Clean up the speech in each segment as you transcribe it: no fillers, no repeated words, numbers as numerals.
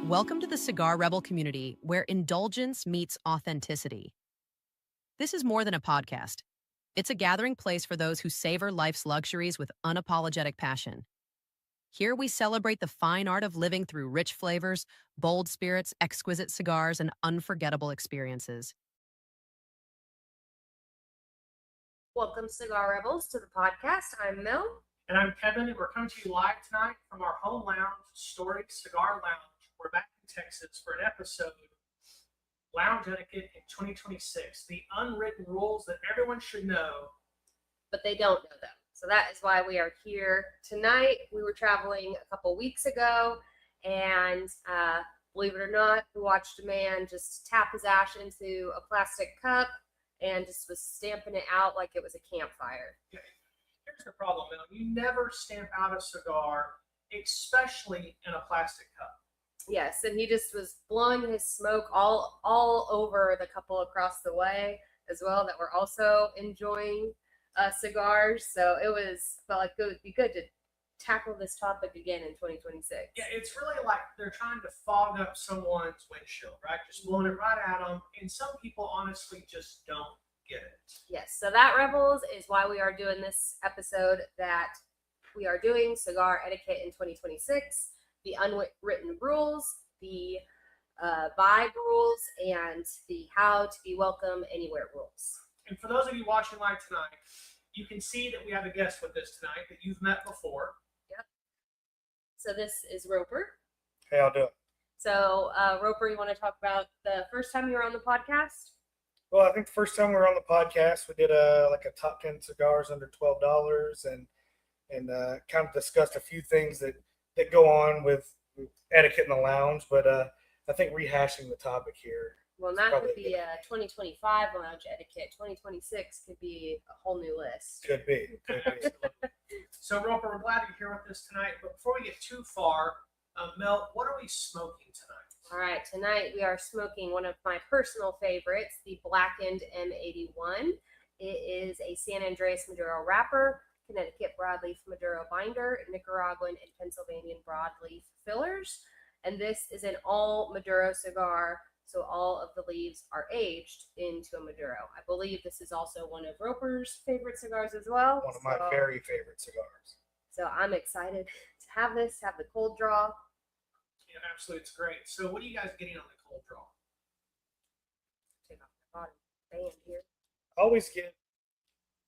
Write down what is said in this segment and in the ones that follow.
Welcome to the Cigar Rebel community, where indulgence meets authenticity. This is more than a podcast. It's a gathering place for those who savor life's luxuries with unapologetic passion. Here we celebrate the fine art of living through rich flavors, bold spirits, exquisite cigars, and unforgettable experiences. Welcome, Cigar Rebels, to the podcast. I'm Mel. And I'm Kevin, and we're coming to you live tonight from our home lounge, Storied Cigar Lounge. We're back in Texas for an episode, Lounge Etiquette in 2026, the unwritten rules that everyone should know. But they don't know them. So that is why we are here tonight. We were traveling a couple weeks ago, and believe it or not, we watched a man just tap his ash into a plastic cup and just was stamping it out like it was a campfire. Okay. Here's the problem, Mel. You never stamp out a cigar, especially in a plastic cup. Yes, and he just was blowing his smoke all over the couple across the way as well that were also enjoying cigars. So felt like it would be good to tackle this topic again in 2026. Yeah, it's really like they're trying to fog up someone's windshield, right? Just blowing it right at them. And some people honestly just don't get it. Yes, so that, Rebels, is why we are doing this episode, that we are doing Cigar Etiquette in 2026. The unwritten rules, the vibe rules, and the how to be welcome anywhere rules. And for those of you watching live tonight, you can see that we have a guest with us tonight that you've met before. Yep. So this is Roper. Hey, I'll do it. So Roper, you want to talk about the first time you were on the podcast? Well, I think the first time we were on the podcast, we did a top 10 cigars under $12 and kind of discussed a few things that go on with etiquette in the lounge, but I think rehashing the topic here. Well, that could be a 2025 lounge etiquette. 2026 could be a whole new list. Could be. So, Roper, we're glad you're here with us tonight. But before we get too far, Mel, what are we smoking tonight? All right, tonight we are smoking one of my personal favorites, the Blackened M81. It is a San Andreas Maduro wrapper, Connecticut broadleaf Maduro binder, Nicaraguan and Pennsylvanian broadleaf fillers. And this is an all Maduro cigar, so all of the leaves are aged into a Maduro. I believe this is also one of Roper's favorite cigars as well. One of my very favorite cigars. So I'm excited to have this, have the cold draw. Yeah, absolutely. It's great. So what are you guys getting on the cold draw? Take off the bottom band here. I always get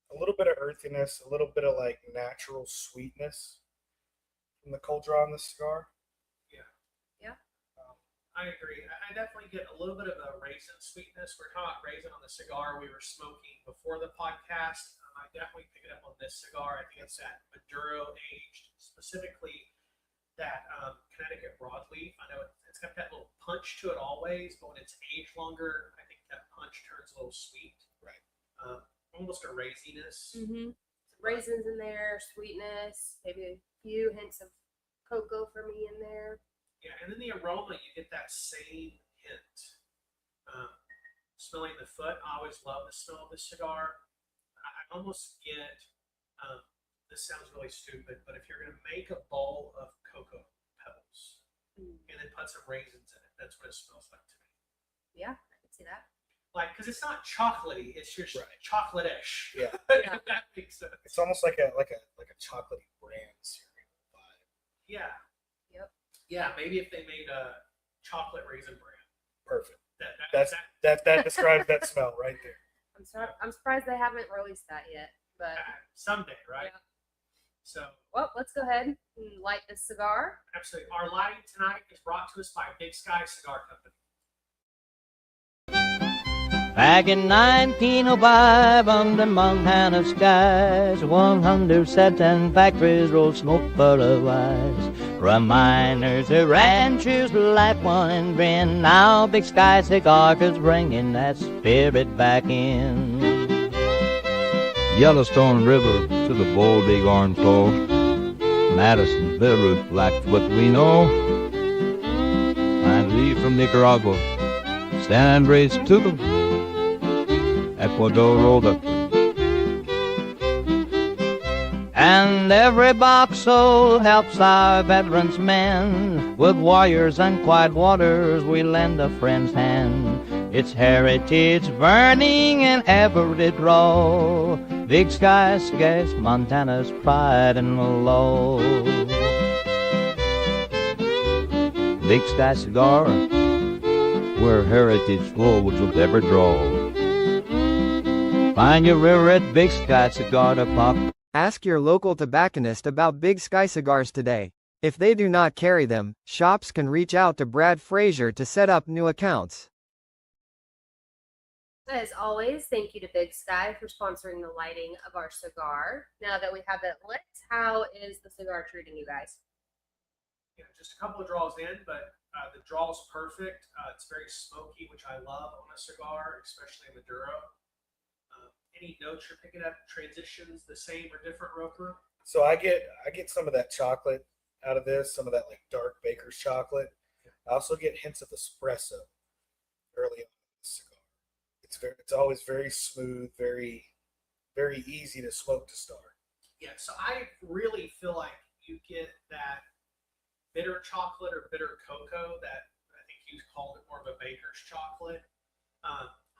a little bit of earthiness, a little bit of like natural sweetness from the cold draw on this cigar. Yeah. I agree. I definitely get a little bit of a raisin sweetness. We're talking about raisin on the cigar we were smoking before the podcast. I definitely pick it up on this cigar. I think it's that Maduro aged, specifically that Connecticut broadleaf. I know it's got that little punch to it always, but when it's aged longer, I think that punch turns a little sweet. Right. Almost a raisiness. Mm-hmm. Some raisins in there, sweetness, maybe a few hints of cocoa for me in there. Yeah, and then the aroma, you get that same hint. Smelling the foot, I always love the smell of this cigar. I almost get, this sounds really stupid, but if you're going to make a bowl of cocoa pebbles and then put some raisins in it, that's what it smells like to me. Yeah, I can see that. Like, because it's not chocolatey, it's just chocolate-ish. Yeah. If that makes sense. It's almost like a chocolatey brand cereal vibe. Yeah. Yep. Yeah, maybe if they made a chocolate raisin brand. Perfect. That describes that smell right there. I'm surprised they haven't released that yet, but someday, right? Yeah. So, well, let's go ahead and light this cigar. absolutely. Our lighting tonight is brought to us by Big Sky Cigar Company. Back in 1905, under Montana skies, 107 factories rolled smoke for a wise. Reminders of ranchers' life, one and grin. Now Big Sky Cigar is bringing that spirit back in. Yellowstone River to the bold bighorn flow. Madison River reflects what we know. And leave from Nicaragua, San Andreas to the Ecuador rolled up. And every box sold helps our veterans men. With warriors and quiet waters, we lend a friend's hand. It's heritage burning in every draw. Big Sky Cigars, Montana's pride and law. Big Sky Cigar, where heritage flows with every draw. Find your real red Big Sky Cigar to pop. Ask your local tobacconist about Big Sky cigars today. If they do not carry them, shops can reach out to Brad Frazier to set up new accounts. As always, thank you to Big Sky for sponsoring the lighting of our cigar. Now that we have that lit, how is the cigar treating you guys? Just a couple of draws in, but the draw is perfect. It's very smoky, which I love on a cigar, especially Maduro. Any notes you're picking up? Transitions the same or different, Roper? So I get some of that chocolate out of this, some of that like dark baker's chocolate. I also get hints of espresso early on in the cigar. It's always very smooth, very easy to smoke to start. Yeah, so I really feel like you get that bitter chocolate or bitter cocoa that I think you called it more of a baker's chocolate.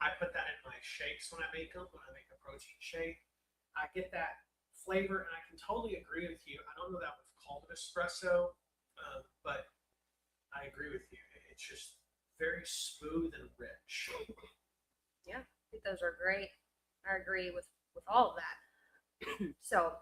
I put that in my shakes when I make them, when I make a protein shake. I get that flavor, and I can totally agree with you. I don't know that we've called it espresso, but I agree with you. It's just very smooth and rich. Yeah, I think those are great. I agree with all of that. So,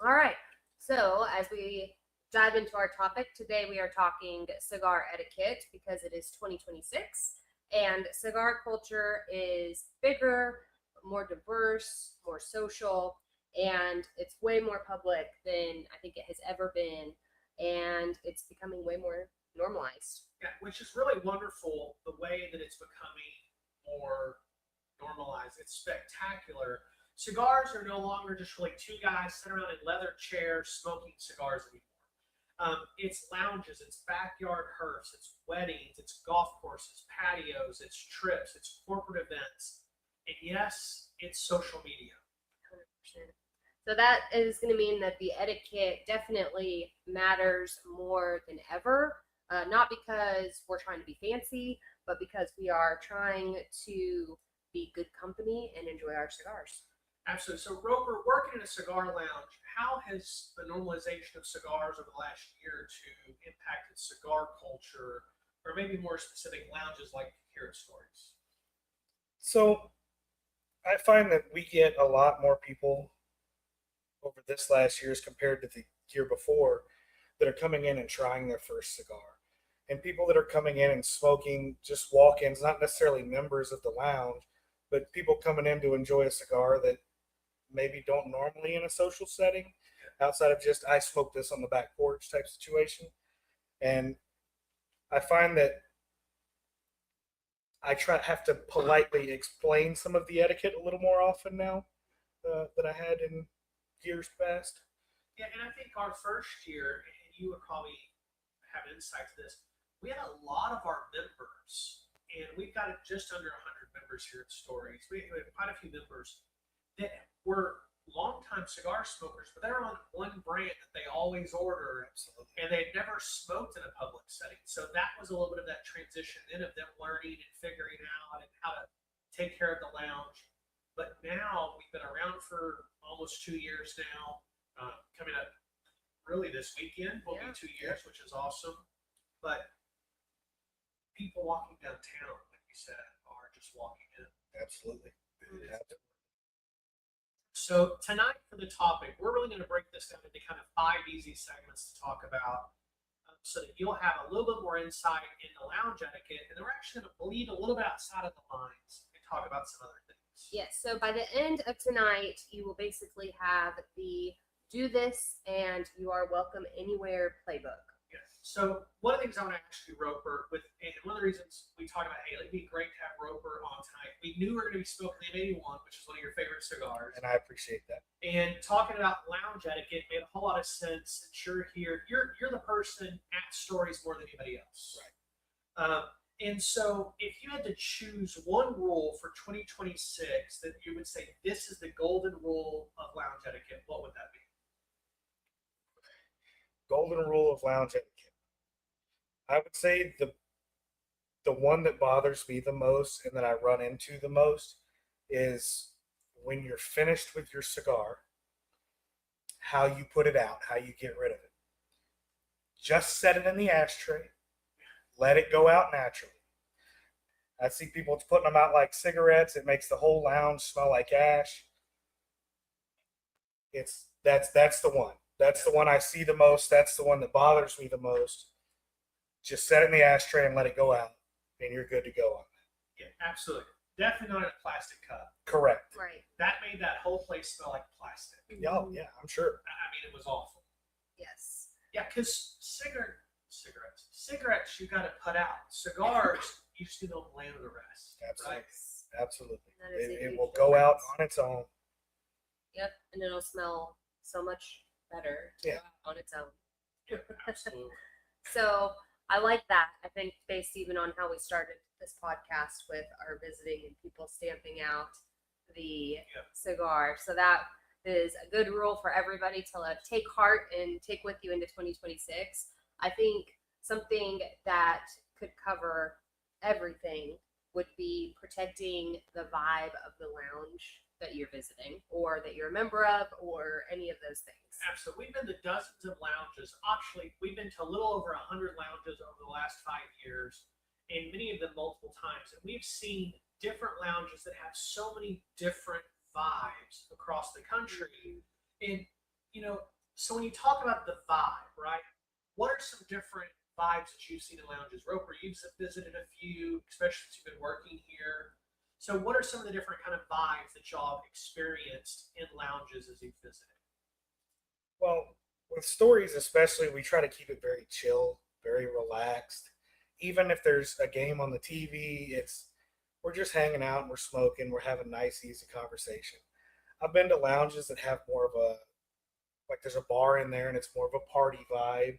all right. So as we dive into our topic today, we are talking cigar etiquette because it is 2026. And cigar culture is bigger, more diverse, more social, and it's way more public than I think it has ever been. And it's becoming way more normalized. Yeah, which is really wonderful, the way that it's becoming more normalized. It's spectacular. Cigars are no longer just really two guys sitting around in leather chairs smoking cigars anymore. It's lounges, it's backyard hearths, it's weddings, it's golf courses, patios, it's trips, it's corporate events, and yes, it's social media. 100%. So that is going to mean that the etiquette definitely matters more than ever, not because we're trying to be fancy, but because we are trying to be good company and enjoy our cigars. Absolutely. So, Roper, working in a cigar lounge, how has the normalization of cigars over the last year or two impacted cigar culture, or maybe more specific lounges like here at Stories? So I find that we get a lot more people over this last year as compared to the year before that are coming in and trying their first cigar. And people that are coming in and smoking, just walk-ins, not necessarily members of the lounge, but people coming in to enjoy a cigar that maybe don't normally in a social setting, outside of just I smoke this on the back porch type situation. And I find that I have to politely explain some of the etiquette a little more often now than I had in years past. Yeah, and I think our first year, and you would probably have insight to this, we had a lot of our members, and we've got just under 100 members here at Stories. We have quite a few members that were longtime cigar smokers, but they're on one brand that they always order. Absolutely. And they'd never smoked in a public setting. So that was a little bit of that transition in of them learning and figuring out and how to take care of the lounge. But now we've been around for almost 2 years now. Coming up really this weekend will be 2 years, which is awesome. But people walking downtown, like you said, are just walking in. Absolutely. So tonight for the topic, we're really going to break this down into kind of 5 easy segments to talk about so that you'll have a little bit more insight into lounge etiquette. And then we're actually going to bleed a little bit outside of the lines and talk about some other things. Yes, so by the end of tonight, you will basically have the do this and you are welcome anywhere playbook. Yes. So one of the things I want to ask you, Roper, and one of the reasons we talked about, hey, it'd be great to have Roper on tonight. We knew we were going to be smoking the M81, which is one of your favorite cigars. And I appreciate that. And talking about lounge etiquette made a whole lot of sense. Since you're here, you're the person at Stories more than anybody else. Right. And so if you had to choose one rule for 2026 that you would say this is the golden rule of lounge etiquette, what would that be? golden rule of lounge etiquette. I would say the one that bothers me the most and that I run into the most is when you're finished with your cigar, how you put it out, how you get rid of it. Just set it in the ashtray, let it go out naturally. I see people putting them out like cigarettes. It makes the whole lounge smell like ash. That's the one. That's the one I see the most. That's the one that bothers me the most. Just set it in the ashtray and let it go out, and you're good to go on that. Yeah, absolutely. Definitely not in a plastic cup. Correct. Right. That made that whole place smell like plastic. Oh, yeah, I'm sure. I mean, it was awful. Yes. Yeah, because cigarettes you got to put out. Cigars, you just need to lay with the rest. Absolutely. Right? Absolutely. That is a It huge will go out difference. on its own. Yep, and it'll smell so much better to Yeah. go out on its own. Yeah, absolutely. So I like that. I think based even on how we started this podcast with our visiting and people stamping out the cigar. So that is a good rule for everybody to take heart and take with you into 2026. I think something that could cover everything would be protecting the vibe of the lounge that you're visiting or that you're a member of or any of those things. Absolutely. We've been to dozens of lounges. Actually, we've been to a little over 100 lounges over the last 5 years, and many of them multiple times. And we've seen different lounges that have so many different vibes across the country. And, so when you talk about the vibe, right, what are some different vibes that you've seen in lounges? Roper, you've visited a few, especially since you've been working here. So what are some of the different kind of vibes that y'all have experienced in lounges as you've visited? Well, with stories especially, we try to keep it very chill, very relaxed. Even if there's a game on the TV, we're just hanging out and we're smoking, we're having nice, easy conversation. I've been to lounges that have more of a, like there's a bar in there and it's more of a party vibe.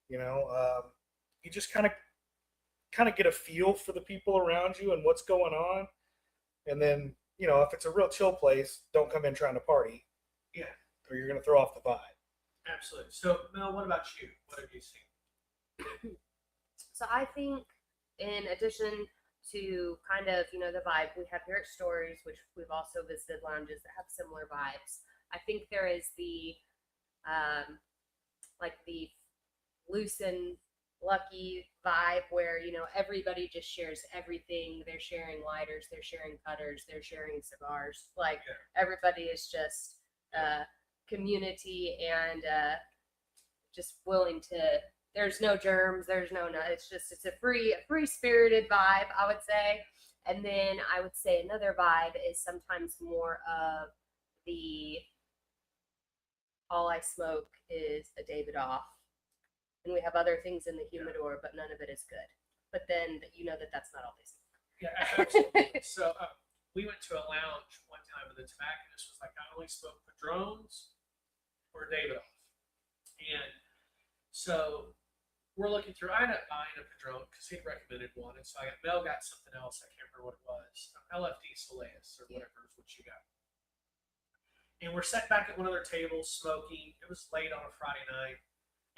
You just kind of get a feel for the people around you and what's going on. And then, if it's a real chill place, don't come in trying to party. Yeah. Or you're going to throw off the vibe. Absolutely. So, Mel, what about you? What have you seen? So I think in addition to kind of, the vibe we have here at Stories, which we've also visited lounges that have similar vibes. I think there is the, like the loose and lucky vibe where, everybody just shares everything. They're sharing lighters, they're sharing cutters, they're sharing cigars. Like everybody is just community and just willing to, there's no germs, there's no, it's a free spirited vibe, I would say. And then I would say another vibe is sometimes more of the all I smoke is a David off. And we have other things in the humidor, but none of it is good. But then that's not always. Yeah, absolutely. So we went to a lounge one time and the tobacconist was like, I only smoke Padrones or Davidoff. And so we're looking through, I ended up buying a Padron because he'd recommended one. And so Mel got something else. I can't remember what it was. LFD Soleus or whatever is what you got. And we're sat back at one of their tables smoking. It was late on a Friday night.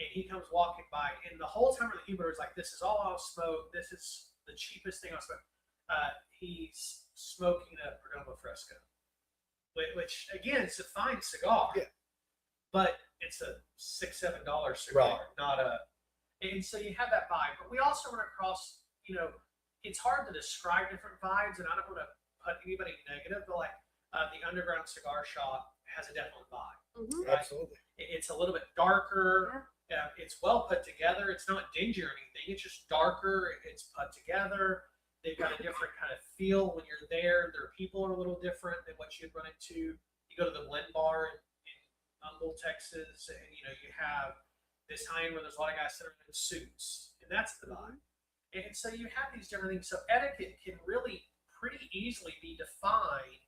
And he comes walking by. And the whole time the humidor is like, this is all I'll smoke. This is the cheapest thing I'll smoke. He's smoking a Perdomo Fresco, which again, it's a fine cigar, but it's a $6-7 cigar, not a. And so you have that vibe. But we also run across, it's hard to describe different vibes, and I don't want to put anybody negative, but like the Underground Cigar Shop has a definite vibe. Mm-hmm. Right? Absolutely. It's a little bit darker. It's well put together. It's not dingy or anything. It's just darker. It's put together. They've got a different kind of feel when you're there. Their people are a little different than what you'd run into. You go to the Blend Bar in Humble, Texas, and you have this high-end where there's a lot of guys that are in suits, and that's the vibe. And so you have these different things. So etiquette can really pretty easily be defined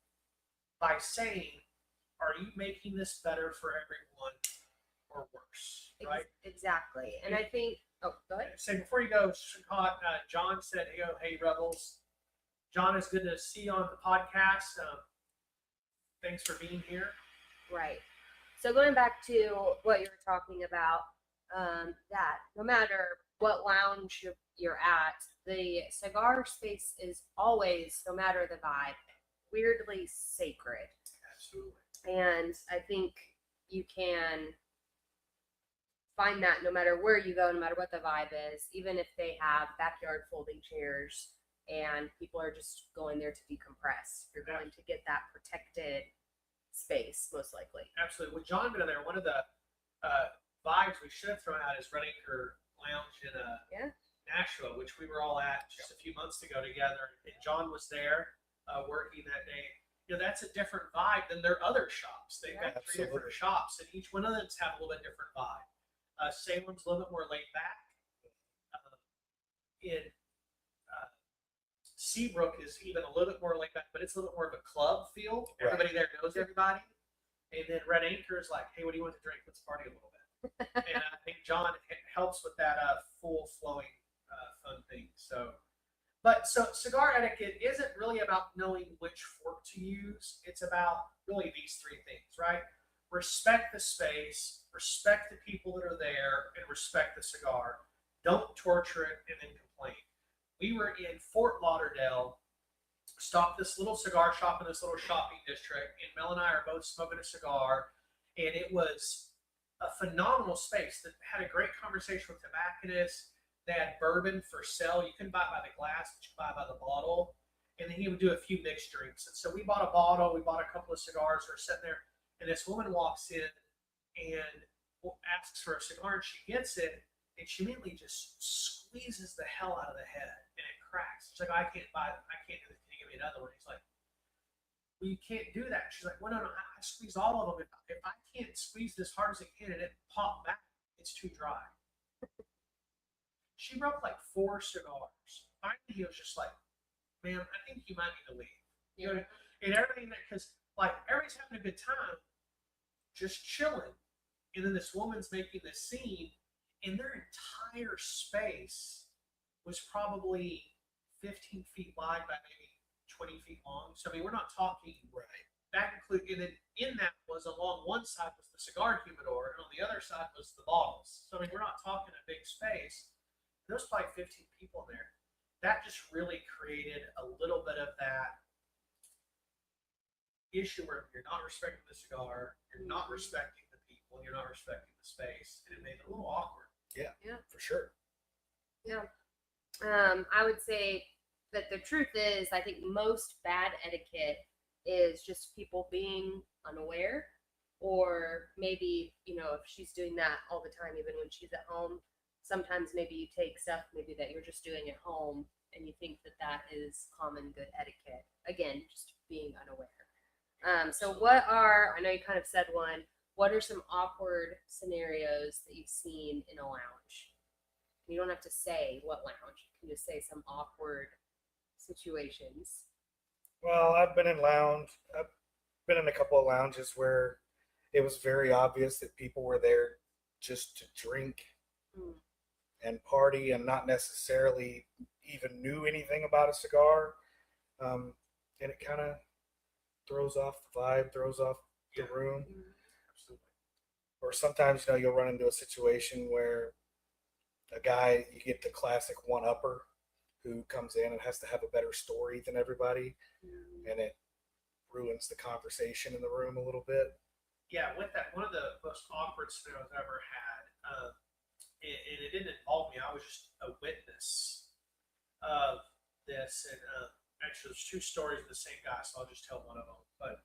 by saying, are you making this better for everyone or worse, right? Exactly. And I think, go ahead. Say before you go, John said, hey, Rebels. John, it's good to see you on the podcast. Thanks for being here. Right. So going back to what you were talking about, that no matter what lounge you're at, the cigar space is always, no matter the vibe, weirdly sacred. Absolutely. And I think you can find that no matter where you go, no matter what the vibe is, even if they have backyard folding chairs and people are just going there to decompress, you're going to get that protected space, most likely. Absolutely. With John being there, one of the vibes we should have thrown out is Red Anchor Lounge in Nashville, which we were all at just a few months ago together. And John was there working that day. You know, that's a different vibe than their other shops. They've got three different shops, and each one of them have a little bit different vibe. Salem's a little bit more laid back. In Seabrook is even a little bit more laid back, but it's a little bit more of a club feel. Everybody there knows everybody. And then Red Anchor is like, hey, what do you want to drink? Let's party a little bit. And I think John helps with that full flowing fun thing. So cigar etiquette isn't really about knowing which fork to use. It's about really these three things, right? Respect the space, respect the people that are there, and respect the cigar. Don't torture it and then complain. We were in Fort Lauderdale, stopped this little cigar shop in this little shopping district, and Mel and I are both smoking a cigar, and it was a phenomenal space that had a great conversation with tobacconists. They had bourbon for sale. You couldn't buy it by the glass, but you could buy it by the bottle. And then he would do a few mixed drinks. And so we bought a bottle, we bought a couple of cigars, we're sitting there, and this woman walks in and asks for a cigar, and she gets it, and she immediately just squeezes the hell out of the head, and it cracks. She's like, I can't buy it. I can't do this. Can you give me another one? He's like, well, you can't do that. She's like, well, no, I squeezed all of them. If I can't squeeze it as hard as it can and it pop back, it's too dry. She broke like 4 cigars. Finally, he was just like, man, I think you might need to leave. You know, and everything, because like everybody's having a good time, just chilling. And then this woman's making this scene, and their entire space was probably 15 feet wide by maybe 20 feet long. So I mean, we're not talking that include, and then in that was along one side was the cigar humidor, and on the other side was the bottles. So I mean, we're not talking a big space. There's probably 15 people in there. That just really created a little bit of that issue where you're not respecting the cigar, you're not respecting the people, and you're not respecting the space, and it made it a little awkward. Yeah, for sure. Yeah. I would say that the truth is, I think most bad etiquette is just people being unaware, or maybe, you know, if she's doing that all the time, even when she's at home, sometimes maybe you take stuff maybe that you're just doing at home and you think that that is common good etiquette. Again, just being unaware. So what are, I know you kind of said one, what are some awkward scenarios that you've seen in a lounge? You don't have to say what lounge. You can just say some awkward situations. Well, I've been in a couple of lounges where it was very obvious that people were there just to drink and party and not necessarily even knew anything about a cigar. And it kind of throws off the vibe, throws off the room. Absolutely. Or sometimes, you know, you'll run into a situation where a guy, you get the classic one-upper who comes in and has to have a better story than everybody, and it ruins the conversation in the room a little bit. Yeah, with that, one of the most awkward scenarios I've ever had, and it didn't involve me, I was just a witness of this, and actually there's 2 stories of the same guy, so I'll just tell one of them. But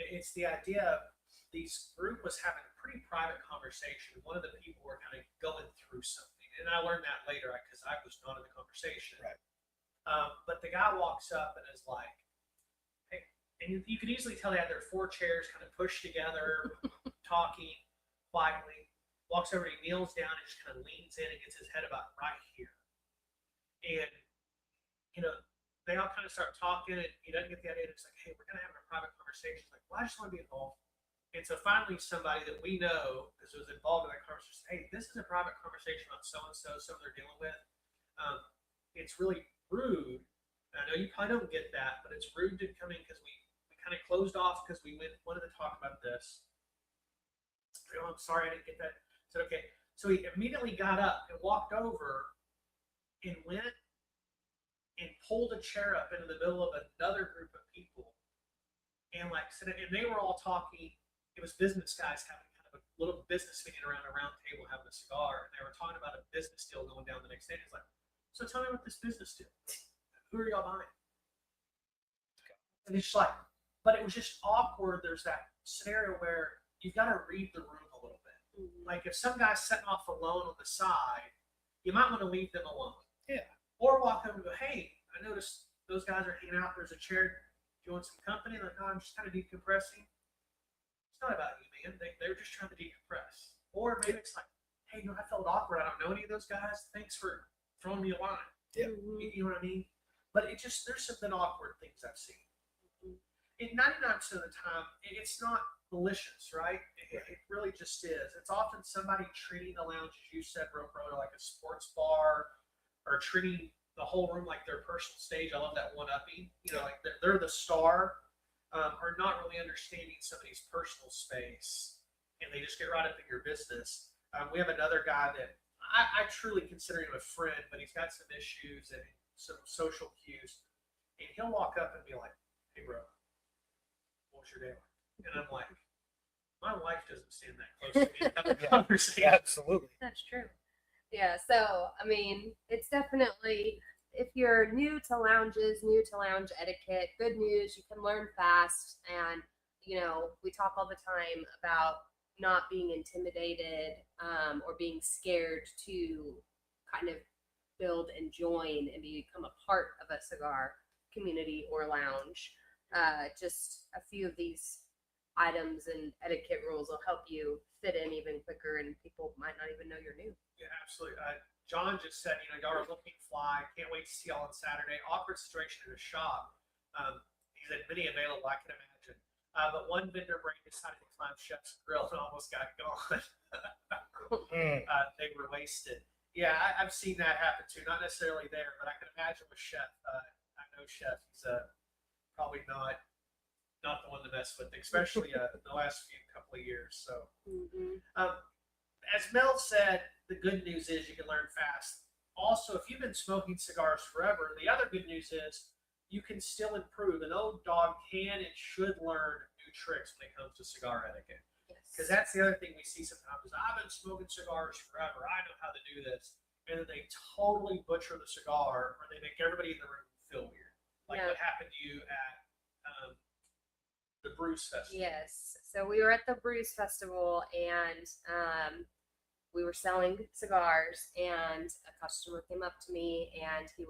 it's the idea of this group was having a pretty private conversation. One of the people were kind of going through something, and I learned that later because I was not in the conversation. Right. But the guy walks up and is like, hey, and you could easily tell they had their 4 chairs kind of pushed together, talking quietly. Walks over, he kneels down and just kind of leans in and gets his head about right here. And, you know, they all kind of start talking, and he doesn't get the idea. It's like, hey, we're going to have a private conversation. He's like, well, I just want to be involved. And so finally somebody that we know, because was involved in that conversation, said, hey, this is a private conversation about so-and-so, something they're dealing with. It's really rude. I know you probably don't get that, but it's rude to come in because we kind of closed off because we wanted to talk about this. Oh, I'm sorry, I didn't get that. I said, okay. So he immediately got up and walked over and went and pulled a chair up into the middle of another group of people and like said, and they were all talking. It was business guys having kind of a little business meeting around a round table having a cigar, and they were talking about a business deal going down the next day. It's like, so tell me about this business deal. Who are y'all buying? And it's just like, but it was just awkward. There's that scenario where you've got to read the room a little bit. Like if some guy's setting off alone on the side, you might want to leave them alone. Yeah. Or walk over and go, hey, I noticed those guys are hanging out. There's a chair. Do you want some company? Like, oh, I'm just kind of decompressing. It's not about you, man. They're just trying to decompress. Or maybe it's like, hey, I felt awkward. I don't know any of those guys. Thanks for throwing me a line. Yeah. You know what I mean? But it just, there's some awkward things I've seen. And 99% of the time, it's not malicious, right? It really just is. It's often somebody treating the lounge, as you said, Rope Road, like a sports bar, or treating the whole room like their personal stage. I love that one-upping. You know, like they're the star, or not really understanding somebody's personal space, and they just get right up in your business. We have another guy that I truly consider him a friend, but he's got some issues and some social cues, and he'll walk up and be like, hey, bro, what was your day like? And I'm like, my wife doesn't stand that close to me to have a conversation. Absolutely. That's true. Yeah, so I mean, it's definitely, if you're new to lounges, new to lounge etiquette, good news, you can learn fast. And you know, we talk all the time about not being intimidated or being scared to kind of build and join and become a part of a cigar community or lounge. Just a few of these items and etiquette rules will help you fit in even quicker, and people might not even know you're new. Yeah, absolutely. John just said, you know, y'all are looking fly. Can't wait to see y'all on Saturday. Awkward situation in a shop. He said many available, I can imagine. But one vendor brain decided to climb Chef's Grill and almost got gone. They were wasted. Yeah, I've seen that happen too. Not necessarily there, but I can imagine with Chef. I know Chef. He's probably not the one to mess with, especially the last couple of years. So, as Mel said, the good news is you can learn fast. Also, if you've been smoking cigars forever, the other good news is you can still improve. An old dog can and should learn new tricks when it comes to cigar etiquette. Because that's the other thing we see sometimes is, I've been smoking cigars forever. I know how to do this. And then they totally butcher the cigar, or they make everybody in the room feel weird. Like what happened to you at the Bruce Festival. Yes. So we were at the Bruce Festival, and we were selling cigars, and a customer came up to me, and he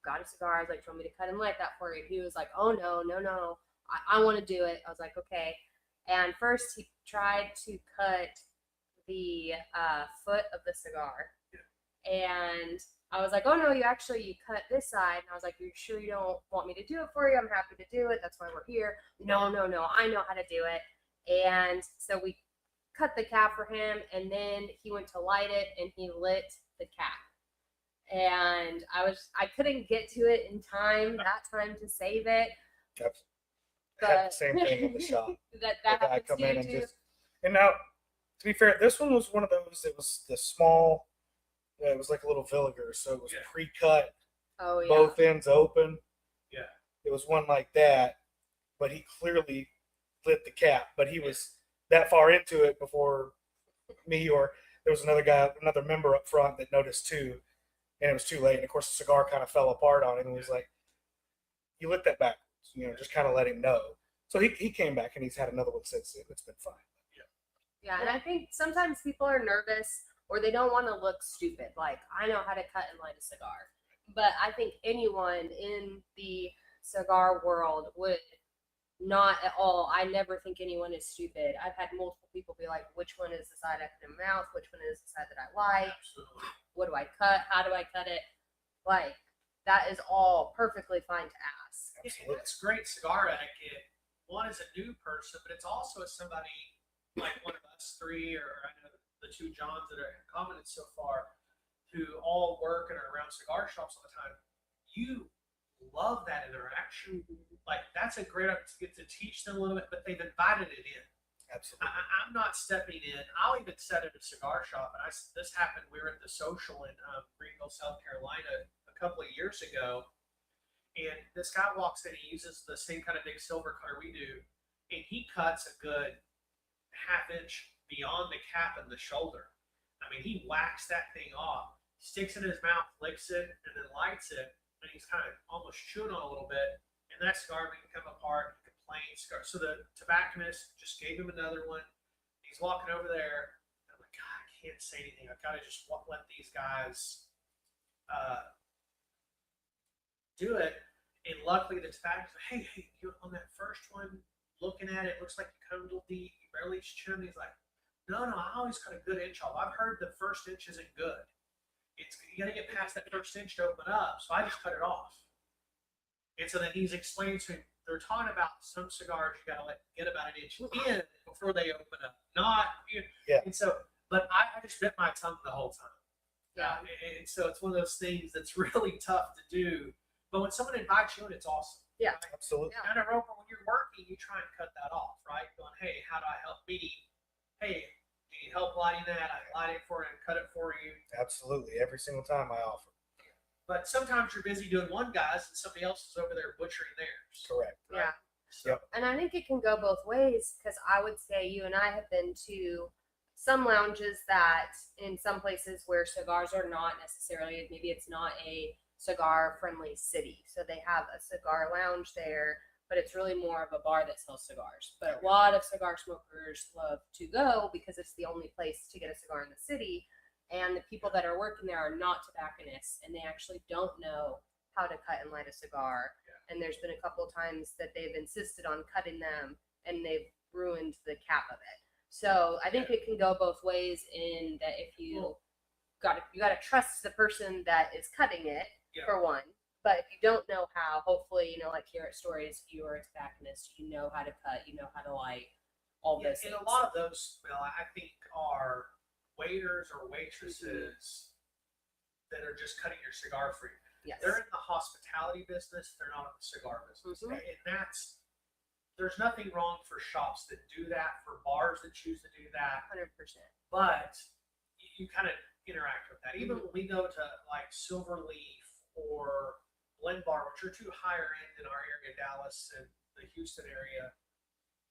got a cigar. I was like, do you want me to cut and light that for you? He was like, oh, no. I want to do it. I was like, okay. And first he tried to cut the foot of the cigar. And I was like, oh, no, you cut this side. And I was like, you sure you don't want me to do it for you? I'm happy to do it. That's why we're here. No, I know how to do it. And so we cut the cap for him, and then he went to light it, and he lit the cap. And I couldn't get to it in time to save it. I had the same thing in the shop. that The guy happens come to in you and too? and now, to be fair, this one was one of those. It was the small. It was like a little Villiger, so it was pre-cut, Oh yeah. both ends open. Yeah. It was one like that, but he clearly lit the cap. But he was that far into it before me, or there was another member up front that noticed too, and it was too late. And of course, the cigar kind of fell apart on him, and was like, "You lit that backwards." Just kind of let him know. So he came back, and he's had another one since then. It's been fine. Yeah, and I think sometimes people are nervous, or they don't want to look stupid. Like, I know how to cut and light a cigar. But I think anyone in the cigar world would not at all. I never think anyone is stupid. I've had multiple people be like, which one is the side I put in my mouth? Which one is the side that I like? Absolutely. What do I cut? How do I cut it? Like, that is all perfectly fine to ask. Yeah, it's great cigar etiquette. One is a new person, but it's also as somebody like one of us three, or I know the two Johns that are commented so far, who all work and are around cigar shops all the time. You love that interaction. Like, that's a great opportunity to get to teach them a little bit, but they've invited it in. Absolutely. I'm not stepping in. I'll even set in a cigar shop. And this happened. We were at the social in Greenville, South Carolina, a couple of years ago, and this guy walks in. He uses the same kind of big silver cutter we do, and he cuts a good half-inch beyond the cap and the shoulder. I mean, he whacks that thing off, sticks it in his mouth, licks it, and then lights it, and he's kind of almost chewing on a little bit, and that cigar can come apart. He complains. So the tobacconist just gave him another one. He's walking over there, and I'm like, God, I can't say anything. I've got to just let these guys do it. And luckily, the tobacconist like, hey, you on that first one, looking at it, looks like you cut a little deep. You barely chin. He's like, no, I always cut a good inch off. I've heard the first inch isn't good. You got to get past that first inch to open up. So I just cut it off. And so then he's explaining to him, they're talking about some cigars you got to get about an inch in before they open up. Yeah. And so, but I just bit my tongue the whole time. Yeah. And so it's one of those things that's really tough to do. But when someone invites you in, it's awesome. Yeah. Right? Absolutely. And a roper, when you're working, you try and cut that off, right? Going, hey, how do I help me? Hey, do you need help lighting that? I light it for you and cut it for you. Absolutely. Every single time I offer. But sometimes you're busy doing one guy's and somebody else is over there butchering theirs. Correct. Yeah. So, Yep. And I think it can go both ways because I would say you and I have been to some lounges that in some places where cigars are not necessarily, maybe it's not a cigar friendly city. So they have a cigar lounge there, but it's really more of a bar that sells cigars. But a lot of cigar smokers love to go because it's the only place to get a cigar in the city. And the people that are working there are not tobacconists and they actually don't know how to cut and light a cigar. Yeah. And there's been a couple of times that they've insisted on cutting them and they've ruined the cap of it. So I think it can go both ways in that if you got to trust the person that is cutting it, Yeah. for one. But if you don't know how, hopefully, like here at Stories, you are a tobacconist, you know how to cut, you know how to light, all Yeah, those things. and a lot of those, I think, are waiters or waitresses that are just cutting your cigar for you. Yes. They're in the hospitality business. They're not in the cigar business. Mhm. And there's nothing wrong for shops that do that, for bars that choose to do that. 100%. But you kind of interact with that. Even when we go to like Silverleaf or Blend Bar, which are two higher end in our area, Dallas and the Houston area,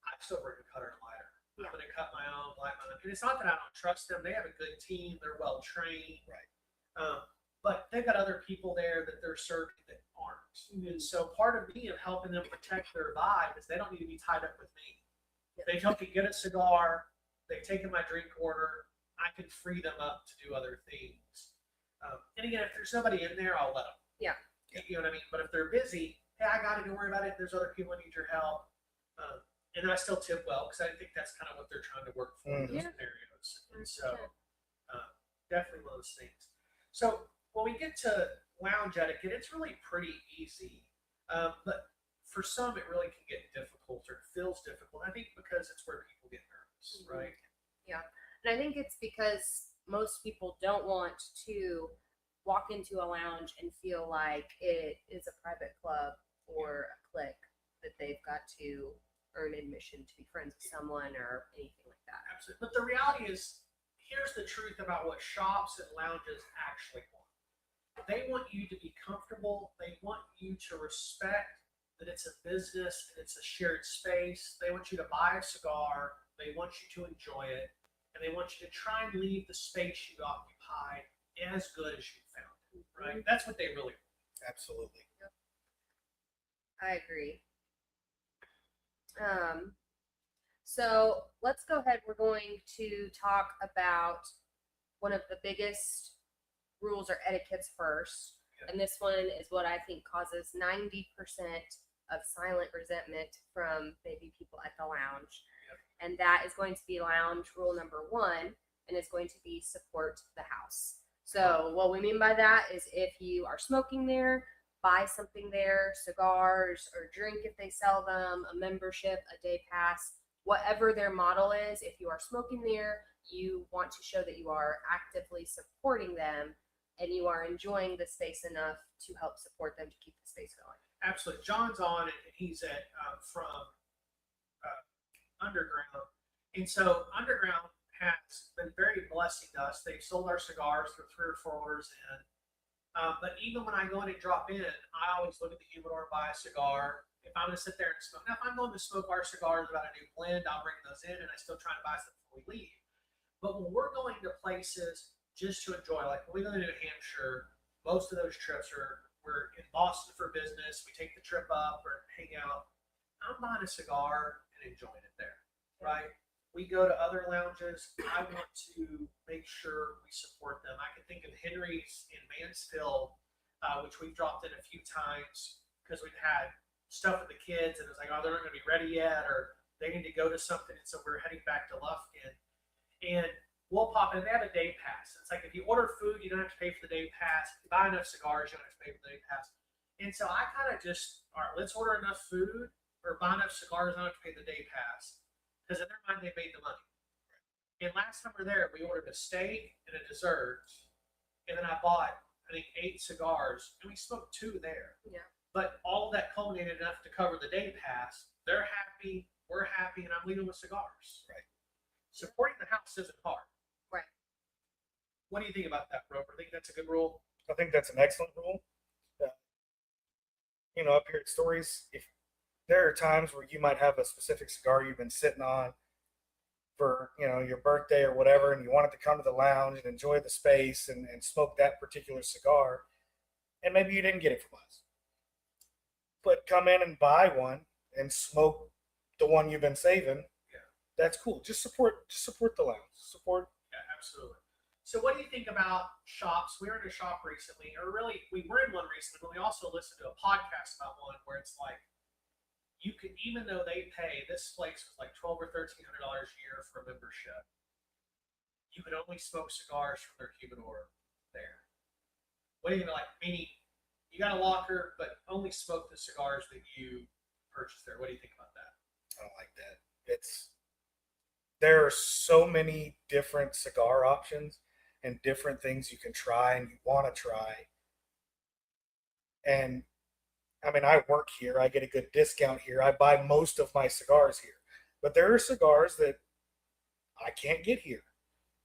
I still bring a cutter and lighter. Yeah. I'm going to cut my own, light my own. And it's not that I don't trust them. They have a good team. They're well trained. Right. But they've got other people there that they're serving that aren't. Mm-hmm. And so part of me of helping them protect their vibe is they don't need to be tied up with me. If they help me get a cigar, they've taken my drink order, I can free them up to do other things. And again, if there's somebody in there, I'll let them. Yeah. You know what I mean? But if they're busy, hey, I got it, don't worry about it. There's other people that need your help. And then I still tip well because I think that's kind of what they're trying to work for in those Yeah. scenarios. And so definitely one of those things. So when we get to lounge etiquette, it's really pretty easy. But for some, it really can get difficult or it feels difficult. I think because it's where people get nervous, right? Yeah. And I think it's because most people don't want to walk into a lounge and feel like it is a private club or a clique that they've got to earn admission to be friends with someone or anything like that. Absolutely. But the reality is, here's the truth about what shops and lounges actually want. They want you to be comfortable. They want you to respect that it's a business and it's a shared space. They want you to buy a cigar. They want you to enjoy it. And they want you to try and leave the space you occupied as good as you found it, right? That's what they really want. Absolutely. I agree. So let's go ahead. We're going to talk about one of the biggest rules or etiquettes first. Yeah. And this one is what I think causes 90% of silent resentment from maybe people at the lounge. And that is going to be lounge rule number 1, and it's going to be support the house. So what we mean by that is if you are smoking there, buy something there, cigars or drink if they sell them, a membership, a day pass, whatever their model is. If you are smoking there, you want to show that you are actively supporting them and you are enjoying the space enough to help support them to keep the space going. Absolutely. John's on, and he's at from Underground, And so Underground has been very blessing to us. They've sold our cigars for 3 or 4 orders in. But even when I go in and drop in, I always look at the humidor and buy a cigar. If I'm going to sit there and smoke, now if I'm going to smoke our cigars about a new blend, I'll bring those in, and I still try to buy stuff before we leave. But when we're going to places just to enjoy, like when we go to New Hampshire, most of those trips we're in Boston for business. We take the trip up or hang out. I'm buying a cigar and enjoying it there, right? We go to other lounges. I want to make sure we support them. I can think of Henry's in Mansfield, which we've dropped in a few times because we've had stuff with the kids, and it's like, oh, they're not going to be ready yet, or they need to go to something, and so we're heading back to Lufkin. And we'll pop in. They have a day pass. It's like if you order food, you don't have to pay for the day pass. If you buy enough cigars, you don't have to pay for the day pass. And so I kind of just, all right, let's order enough food or buy enough cigars, I don't have to pay the day pass. Because in their mind, they made the money. And last time we were there, we ordered a steak and a dessert. And then I bought, I think, 8 cigars. And we smoked 2 there. Yeah. But all of that culminated enough to cover the day pass. They're happy, we're happy, and I'm leaving with cigars. Right. Supporting the house isn't hard. Right. What do you think about that, Roper? Think that's a good rule? I think that's an excellent rule. Up here at Stories, if there are times where you might have a specific cigar you've been sitting on for, your birthday or whatever, and you wanted to come to the lounge and enjoy the space and smoke that particular cigar, and maybe you didn't get it from us. But come in and buy one and smoke the one you've been saving. Yeah. That's cool. Just support the lounge. Yeah, absolutely. So what do you think about shops? We were in a shop recently, or really, we were in one recently, but we also listened to a podcast about one where it's like, you can, even though they pay, this place was like $1,200 or $1,300 a year for a membership, you could only smoke cigars from their humidor there. What do you mean, like, meaning you got a locker, but only smoke the cigars that you purchased there? What do you think about that? I don't like that. There are so many different cigar options and different things you can try and you want to try. And I mean, I work here. I get a good discount here. I buy most of my cigars here. But there are cigars that I can't get here.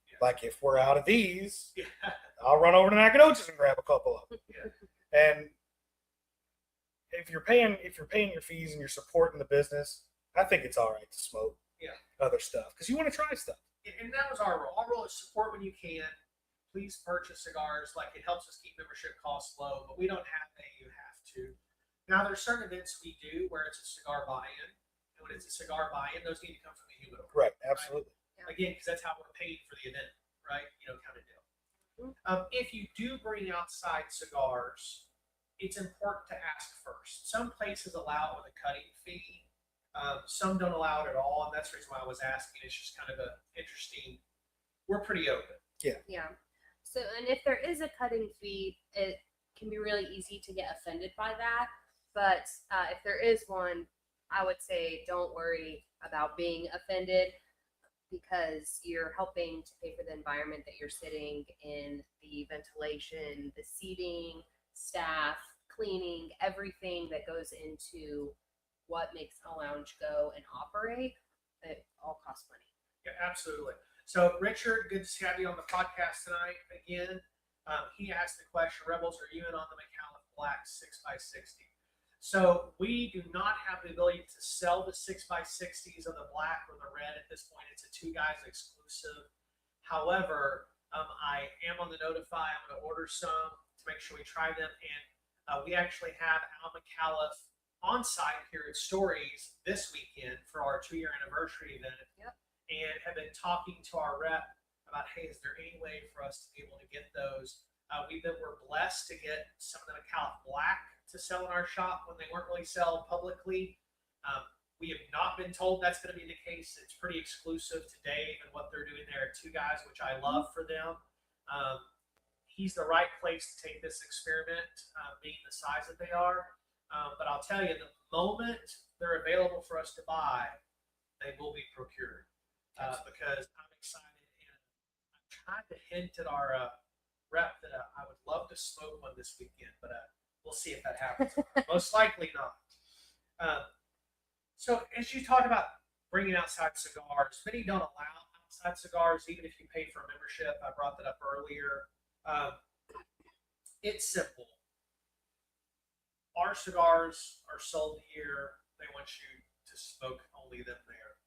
Yeah. Like if we're out of these, Yeah. I'll run over to Nacogdoches and grab a couple of them. Yeah. And if you're paying your fees and you're supporting the business, I think it's all right to smoke other stuff because you want to try stuff. And that was our rule. Our rule is support when you can. Please purchase cigars. Like, it helps us keep membership costs low, but we don't have a you have to. Now, there's certain events we do where it's a cigar buy-in. And when it's a cigar buy-in, those need to come from the humidor. Right, absolutely. Right? Again, because that's how we're paid for the event, right? Kind of deal. If you do bring outside cigars, it's important to ask first. Some places allow it with a cutting fee. Some don't allow it at all, and that's the reason why I was asking. It's just kind of interesting. We're pretty open. Yeah. So, and if there is a cutting fee, it can be really easy to get offended by that. But if there is one, I would say don't worry about being offended because you're helping to pay for the environment that you're sitting in, the ventilation, the seating, staff, cleaning, everything that goes into what makes a lounge go and operate. It all costs money. Yeah, absolutely. So, Richard, good to have you on the podcast tonight again. He asked the question, Rebels, are you in on the McAuliffe Black 6x60? So, we do not have the ability to sell the 6x60s of the black or the red at this point. It's a Two Guys exclusive. However, I am on the Notify. I'm going to order some to make sure we try them. And we actually have Al McAuliffe on site here at Stories this weekend for our 2-year anniversary event. Yep. And have been talking to our rep about, hey, is there any way for us to be able to get those? We're blessed to get some of the McAuliffe Black to sell in our shop when they weren't really sold publicly. We have not been told that's going to be the case. It's pretty exclusive to Dave and what they're doing there at Two Guys, which I love for them. He's the right place to take this experiment, being the size that they are. But I'll tell you, the moment they're available for us to buy, they will be procured. Because I'm excited, and I tried to hint at our rep that I would love to smoke one this weekend, but we'll see if that happens. Most likely not. So as you talk about bringing outside cigars. Many don't allow outside cigars, even if you pay for a membership. I brought that up earlier. It's simple. Our cigars are sold here. They want you to smoke only them there.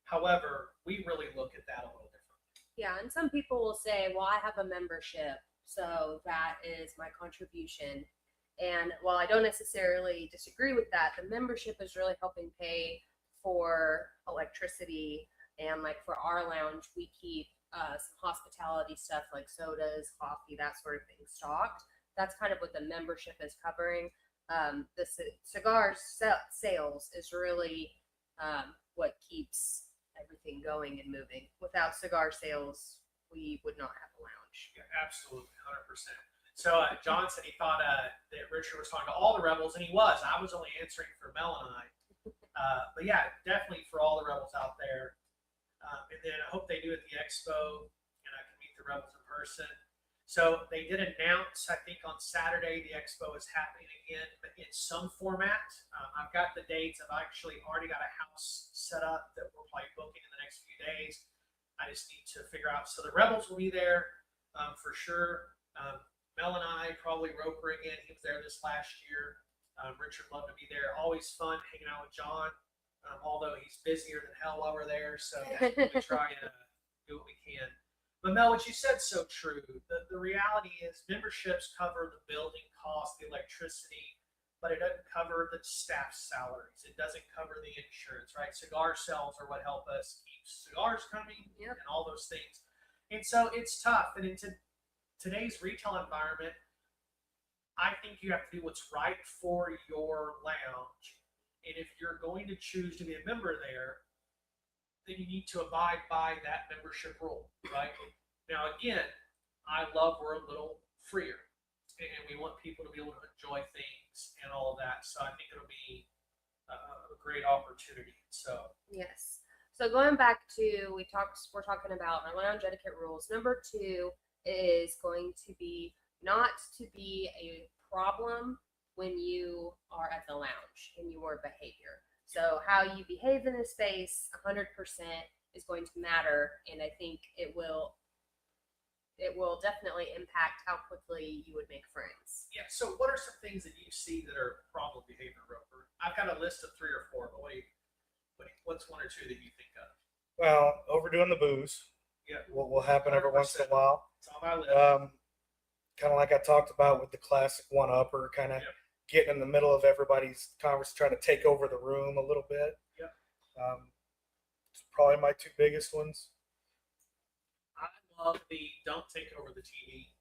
However, we really look at that a little differently. Yeah, and some people will say, well, I have a membership, so that is my contribution. And while I don't necessarily disagree with that, the membership is really helping pay for electricity. And like for our lounge, we keep some hospitality stuff like sodas, coffee, that sort of thing stocked. That's kind of what the membership is covering. The cigar sales is really what keeps everything going and moving. Without cigar sales, we would not have a lounge. Yeah, absolutely, 100%. So John said he thought that Richard was talking to all the rebels, and he was. I was only answering for Mel and I. But yeah, definitely for all the rebels out there. And then I hope they do at the expo, and I can meet the rebels in person. So they did announce, I think on Saturday, the expo is happening again, but in some format. I've got the dates. I've actually already got a house set up that we're probably booking in the next few days. I just need to figure out. So the rebels will be there for sure. Mel and I, probably Roper again. He was there this last year. Richard loved to be there. Always fun hanging out with John, although he's busier than hell while we're there. So we try to do what we can. But Mel, what you said is so true. The reality is memberships cover the building cost, the electricity, but it doesn't cover the staff's salaries. It doesn't cover the insurance, right? Cigar sales are what help us keep cigars coming and all those things. And so it's tough. And into today's retail environment, I think you have to do what's right for your lounge. And if you're going to choose to be a member there, then you need to abide by that membership rule, right? Now, again, I love we're a little freer, and we want people to be able to enjoy things and all of that. So I think it'll be a great opportunity. So yes. So going back to we're talking about our lounge etiquette rules. Number 2 is going to be not to be a problem when you are at the lounge in your behavior. So how you behave in the space 100% is going to matter, and I think it will definitely impact how quickly you would make friends. yeah. So what are some things that you see that are problem behavior, Roper? I've got a list of 3 or 4, but what's 1 or 2 that you think of? Well, overdoing the booze. Yeah, Will happen every once in a while. it's on my list. Kind of like I talked about with the classic one-upper, kind of getting in the middle of everybody's conversation, trying to take over the room a little bit. Yep. It's probably my 2 biggest ones. I love the don't take over the TV.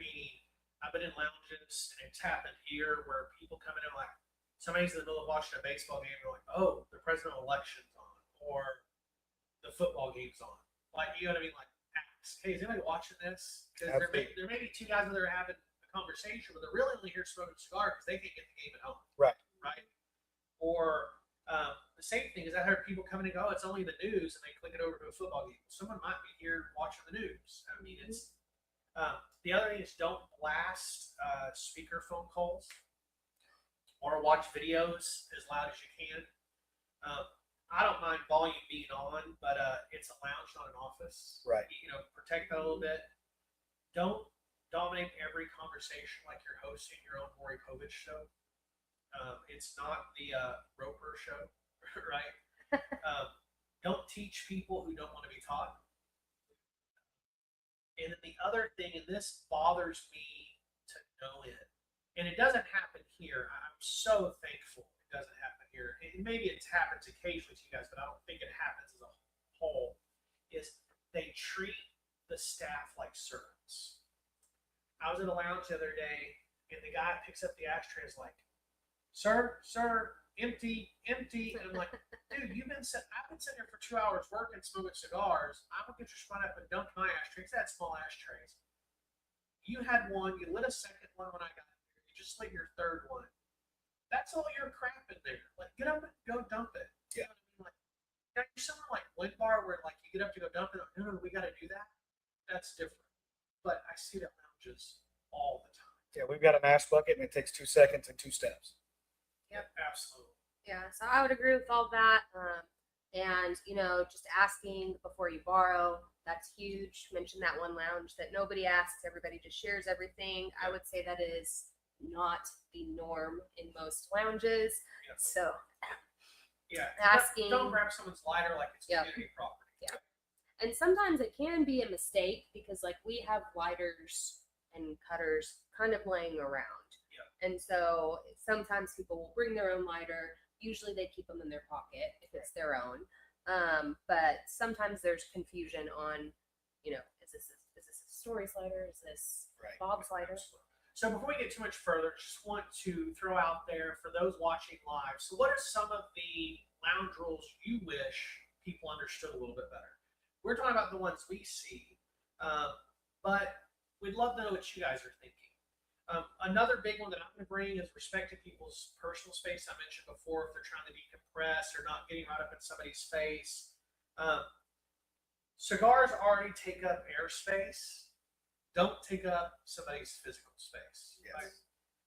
Meaning, I've been in lounges, and it's happened here where people come in and like, somebody's in the middle of watching a baseball game, and they're like, oh, the presidential election's on, or the football game's on. Like, you know what I mean? Like, ask, hey, is anybody watching this? Because there may be 2 guys that are having a conversation, but they're really only here smoking a cigar because they can't get the game at home. Right. Right? Or the same thing is I heard people coming and go, oh, it's only the news, and they click it over to a football game. Someone might be here watching the news. I mean, it's the other thing is don't blast speaker phone calls or watch videos as loud as you can. I don't mind volume being on, but it's a lounge, not an office. Right. You know, protect that a little bit. Don't dominate every conversation like you're hosting your own Maury Povich show. It's not the Roper show, right? Don't teach people who don't want to be taught. And then the other thing, and this bothers me to no end, and it doesn't happen here. I'm so thankful it doesn't happen here. And maybe it happens occasionally to you guys, but I don't think it happens as a whole. Is they treat the staff like servants. I was in a lounge the other day, and the guy picks up the ashtray and is like, sir, empty. And I'm like, dude, I've been sitting here for 2 hours working, smoking cigars. I'm gonna get your spot up and dunk my ashtrays. They had small ashtrays. You had one, you lit a second one when I got here. You just lit your third one. That's all your crap in there. Like, get up and go dump it. Yeah. You know what I mean? Like, now you're somewhere like Windbar where like you get up to go dump it. No, we got to do that. That's different. But I see that lounges all the time. Yeah, we've got an ash bucket, and it takes 2 seconds and 2 steps. Yep, absolutely. Yeah, so I would agree with all that. And, just asking before you borrow, that's huge. Mention that one lounge that nobody asks, everybody just shares everything. I would say that is not the norm in most lounges. Yeah. So, Yeah. asking. Don't grab someone's lighter like it's community property. Yeah. And sometimes it can be a mistake because, like, we have lighters and cutters kind of laying around. Yeah. And so sometimes people will bring their own lighter. Usually they keep them in their pocket if it's their own. But sometimes there's confusion on, is this a Story's lighter? Is this Bob's lighter? Absolutely. So before we get too much further, just want to throw out there for those watching live. So what are some of the lounge rules you wish people understood a little bit better? We're talking about the ones we see, but we'd love to know what you guys are thinking. Another big one that I'm going to bring is respecting people's personal space. I mentioned before, if they're trying to decompress or not getting right up in somebody's face. Cigars already take up airspace. Don't take up somebody's physical space. Yes.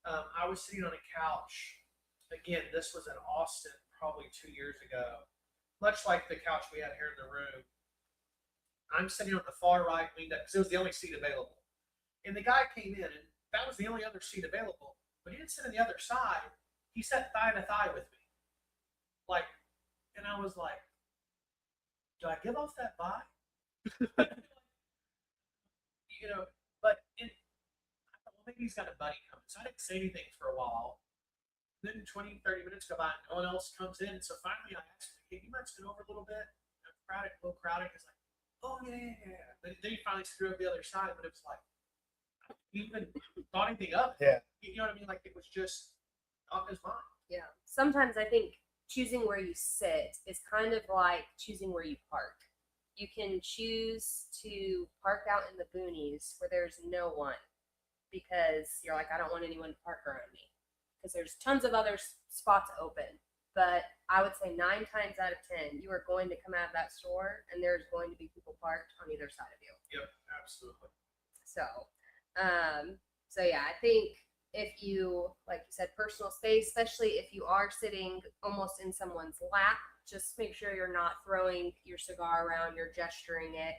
Right? I was sitting on a couch. Again, this was in Austin probably 2 years ago. Much like the couch we had here in the room. I'm sitting on the far right, leaned up, because it was the only seat available. And the guy came in, and that was the only other seat available. But he didn't sit on the other side. He sat thigh to thigh with me. And I was like, do I give off that vibe? But I thought, well, maybe he's got a buddy coming. So I didn't say anything for a while. Then 20, 30 minutes go by, and no one else comes in. So finally I asked him, hey, you might scoot over a little bit? A little crowded. He's like, oh, yeah. But then he finally screwed up the other side, but it was like, I didn't even thought anything of it. Yeah. You know what I mean? Like, it was just on his mind. Yeah. Sometimes I think choosing where you sit is kind of like choosing where you park. You can choose to park out in the boonies where there's no one because you're like, I don't want anyone to park around me because there's tons of other spots open. But I would say 9 times out of 10, you are going to come out of that store and there's going to be people parked on either side of you. Yep, absolutely. So yeah, I think if you, like you said, personal space, especially if you are sitting almost in someone's lap, just make sure you're not throwing your cigar around, you're gesturing it,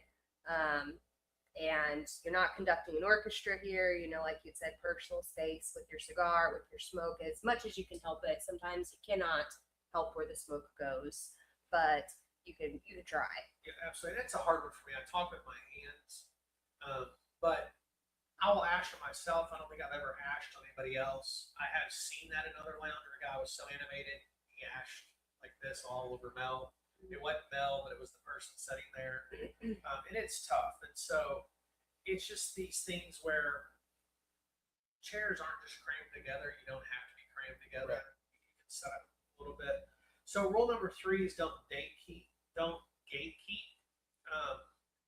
and you're not conducting an orchestra here. Like you said, personal space with your cigar, with your smoke, as much as you can help it. Sometimes you cannot help where the smoke goes, but you can try. Yeah, absolutely. That's a hard one for me. I talk with my hands, but I will ash on myself. I don't think I've ever ashed on anybody else. I have seen that in another lounger. A guy was so animated, he ashed like this all over Mel. It wasn't Mel, but it was the person sitting there. And it's tough. And so it's just these things where chairs aren't just crammed together. You don't have to be crammed together. Right. You can set up a little bit. So rule number 3 is don't gatekeep.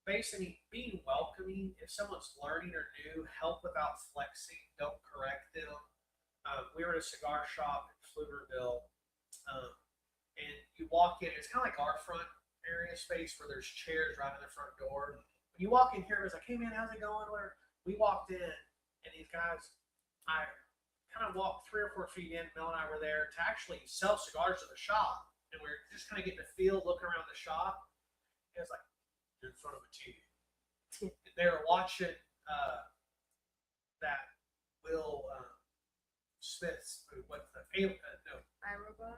Basically, being welcoming. If someone's learning or new, help without flexing. Don't correct them. We were at a cigar shop in Pflugerville, and you walk in. It's kind of like our front area space where there's chairs right in the front door. When you walk in here, it's like, hey man, how's it going? We walked in, and these guys, I kind of walked 3 or 4 feet in. Mel and I were there to actually sell cigars to the shop, and we are just kind of getting a feel, looking around the shop. It was like, in front of a TV. They were watching that Will Smith's movie. What's the iRobot? No.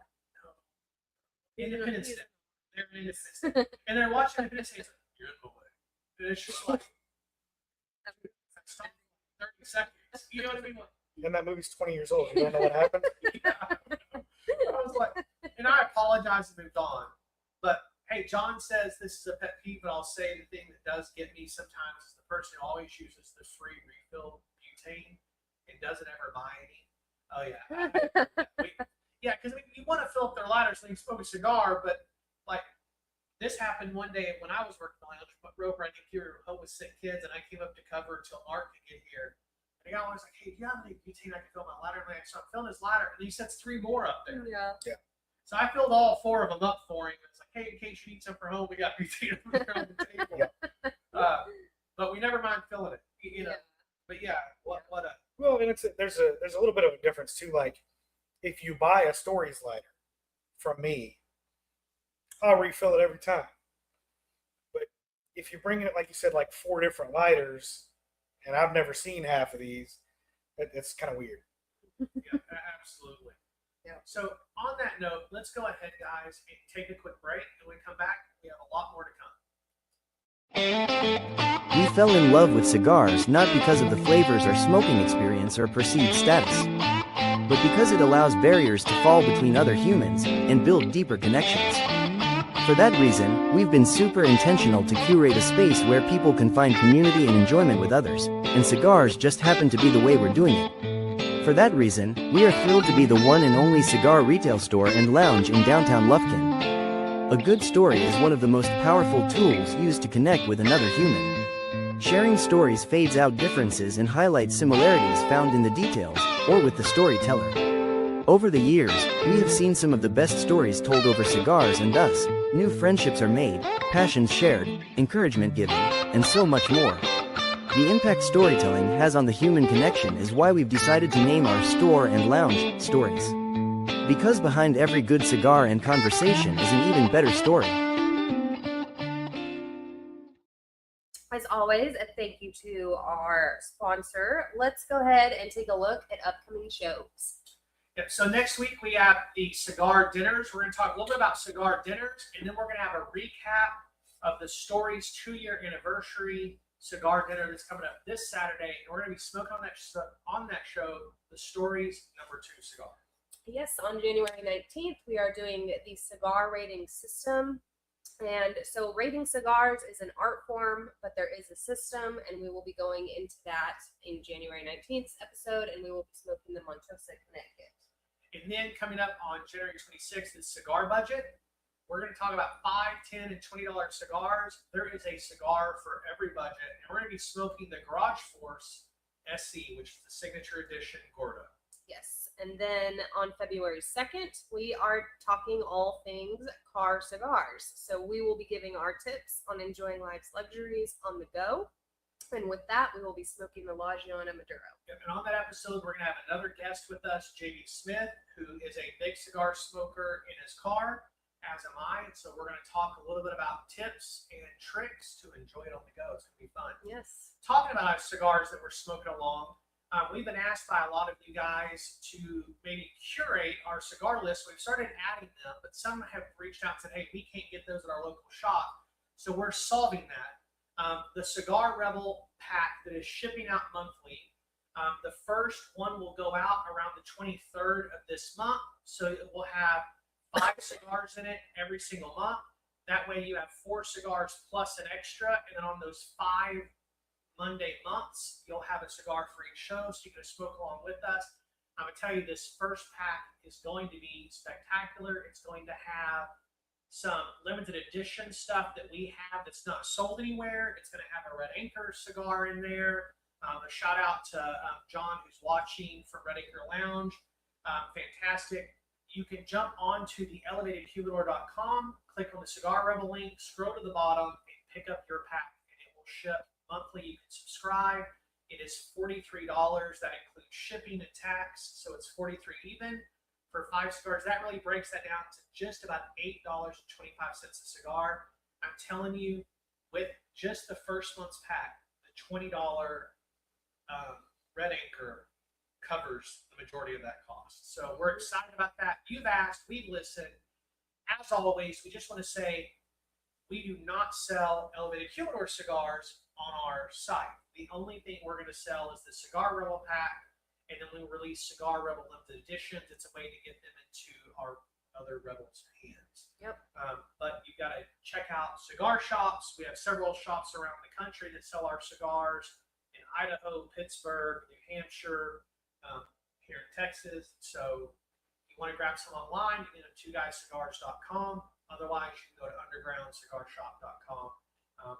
Independence Day. They're in Independence Day. And they're watching Independence Day. It's like, you're in the way. And it's just like, stop 30 seconds. You know what I mean? And that movie's 20 years old. You don't know what happened? Yeah. I was like, and I apologize and moved on. But hey, John says this is a pet peeve, but I'll say the thing that does get me sometimes is the person who always uses the free refill butane and doesn't ever buy any. Oh, yeah. Because you want to fill up their lighter so they can smoke a cigar, but like this happened one day when I was working on Lounge Roper. I think you were home with sick kids, and I came up to cover until Mark could get here. And the guy was like, hey, do you have any butane I can fill my lighter? So I'm filling his lighter, and he sets 3 more up there. Yeah. So I filled all 4 of them up for him. It's like, hey, in case you need some for home, we got butane on the table. But we never mind filling it, Yeah. But yeah, what a Well, and there's a little bit of a difference too. Like if you buy a Stories lighter from me, I'll refill it every time. But if you're bringing it, like you said, like 4 different lighters, and I've never seen half of these, it's kind of weird. Yeah, absolutely. Yeah. So on that note, let's go ahead, guys, and take a quick break. And when we come back, we have a lot more to come. We fell in love with cigars not because of the flavors or smoking experience or perceived status, but because it allows barriers to fall between other humans and build deeper connections. For that reason, we've been super intentional to curate a space where people can find community and enjoyment with others, and cigars just happen to be the way we're doing it. For that reason, we are thrilled to be the one and only cigar retail store and lounge in downtown Lufkin. A good story is one of the most powerful tools used to connect with another human. Sharing stories fades out differences and highlights similarities found in the details, or with the storyteller. Over the years, we have seen some of the best stories told over cigars, and thus, new friendships are made, passions shared, encouragement given, and so much more. The impact storytelling has on the human connection is why we've decided to name our store and lounge Stories. Because behind every good cigar and conversation is an even better story. As always, a thank you to our sponsor. Let's go ahead and take a look at upcoming shows. Yep, so next week we have the cigar dinners. We're going to talk a little bit about cigar dinners, and then we're going to have a recap of the Stories 2-year anniversary cigar dinner that's coming up this Saturday. And we're going to be smoking on that show the Stories #2 cigar. Yes, on January 19th, we are doing the cigar rating system. And so rating cigars is an art form, but there is a system, and we will be going into that in January 19th episode, and we will be smoking the Montosa, Connecticut. And then coming up on January 26th is Cigar Budget. We're going to talk about $5, $10, and $20 cigars. There is a cigar for every budget, and we're going to be smoking the Garage Force SC, which is the signature edition Gordo. Yes, and then on February 2nd, we are talking all things car cigars. So we will be giving our tips on enjoying life's luxuries on the go. And with that, we will be smoking the La Giana Maduro. And on that episode, we're going to have another guest with us, JB Smith, who is a big cigar smoker in his car, as am I. And so we're going to talk a little bit about tips and tricks to enjoy it on the go. It's going to be fun. Yes. Talking about our cigars that we're smoking along, we've been asked by a lot of you guys to maybe curate our cigar list. We've started adding them, but some have reached out and said, hey, we can't get those at our local shop. So we're solving that. The Cigar Rebel pack that is shipping out monthly, the first one will go out around the 23rd of this month. So it will have 5 cigars in it every single month. That way you have 4 cigars plus an extra. And then on those 5 Monday months, you'll have a cigar for each show, so you can smoke along with us. I'm going to tell you, this first pack is going to be spectacular. It's going to have some limited edition stuff that we have that's not sold anywhere. It's going to have a Red Anchor cigar in there. A shout out to John, who's watching from Red Anchor Lounge. Fantastic. You can jump onto the elevatedhumidor.com, click on the Cigar Rebel link, scroll to the bottom, and pick up your pack, and it will ship monthly. You can subscribe. It is $43. That includes shipping and tax, so it's $43 even for 5 cigars. That really breaks that down to just about $8.25 a cigar. I'm telling you, with just the first month's pack, the $20 Red Anchor covers the majority of that cost. So we're excited about that. You've asked, we've listened. As always, we just want to say we do not sell elevated humidor cigars on our site. The only thing we're going to sell is the Cigar Rebel pack, and then we'll release Cigar Rebel limited editions. It's a way to get them into our other Rebels' hands. Yep. But you've got to check out cigar shops. We have several shops around the country that sell our cigars in Idaho, Pittsburgh, New Hampshire, here in Texas. So if you want to grab some online, you can go to twoguyscigars.com. Otherwise, you can go to undergroundcigarshop.com.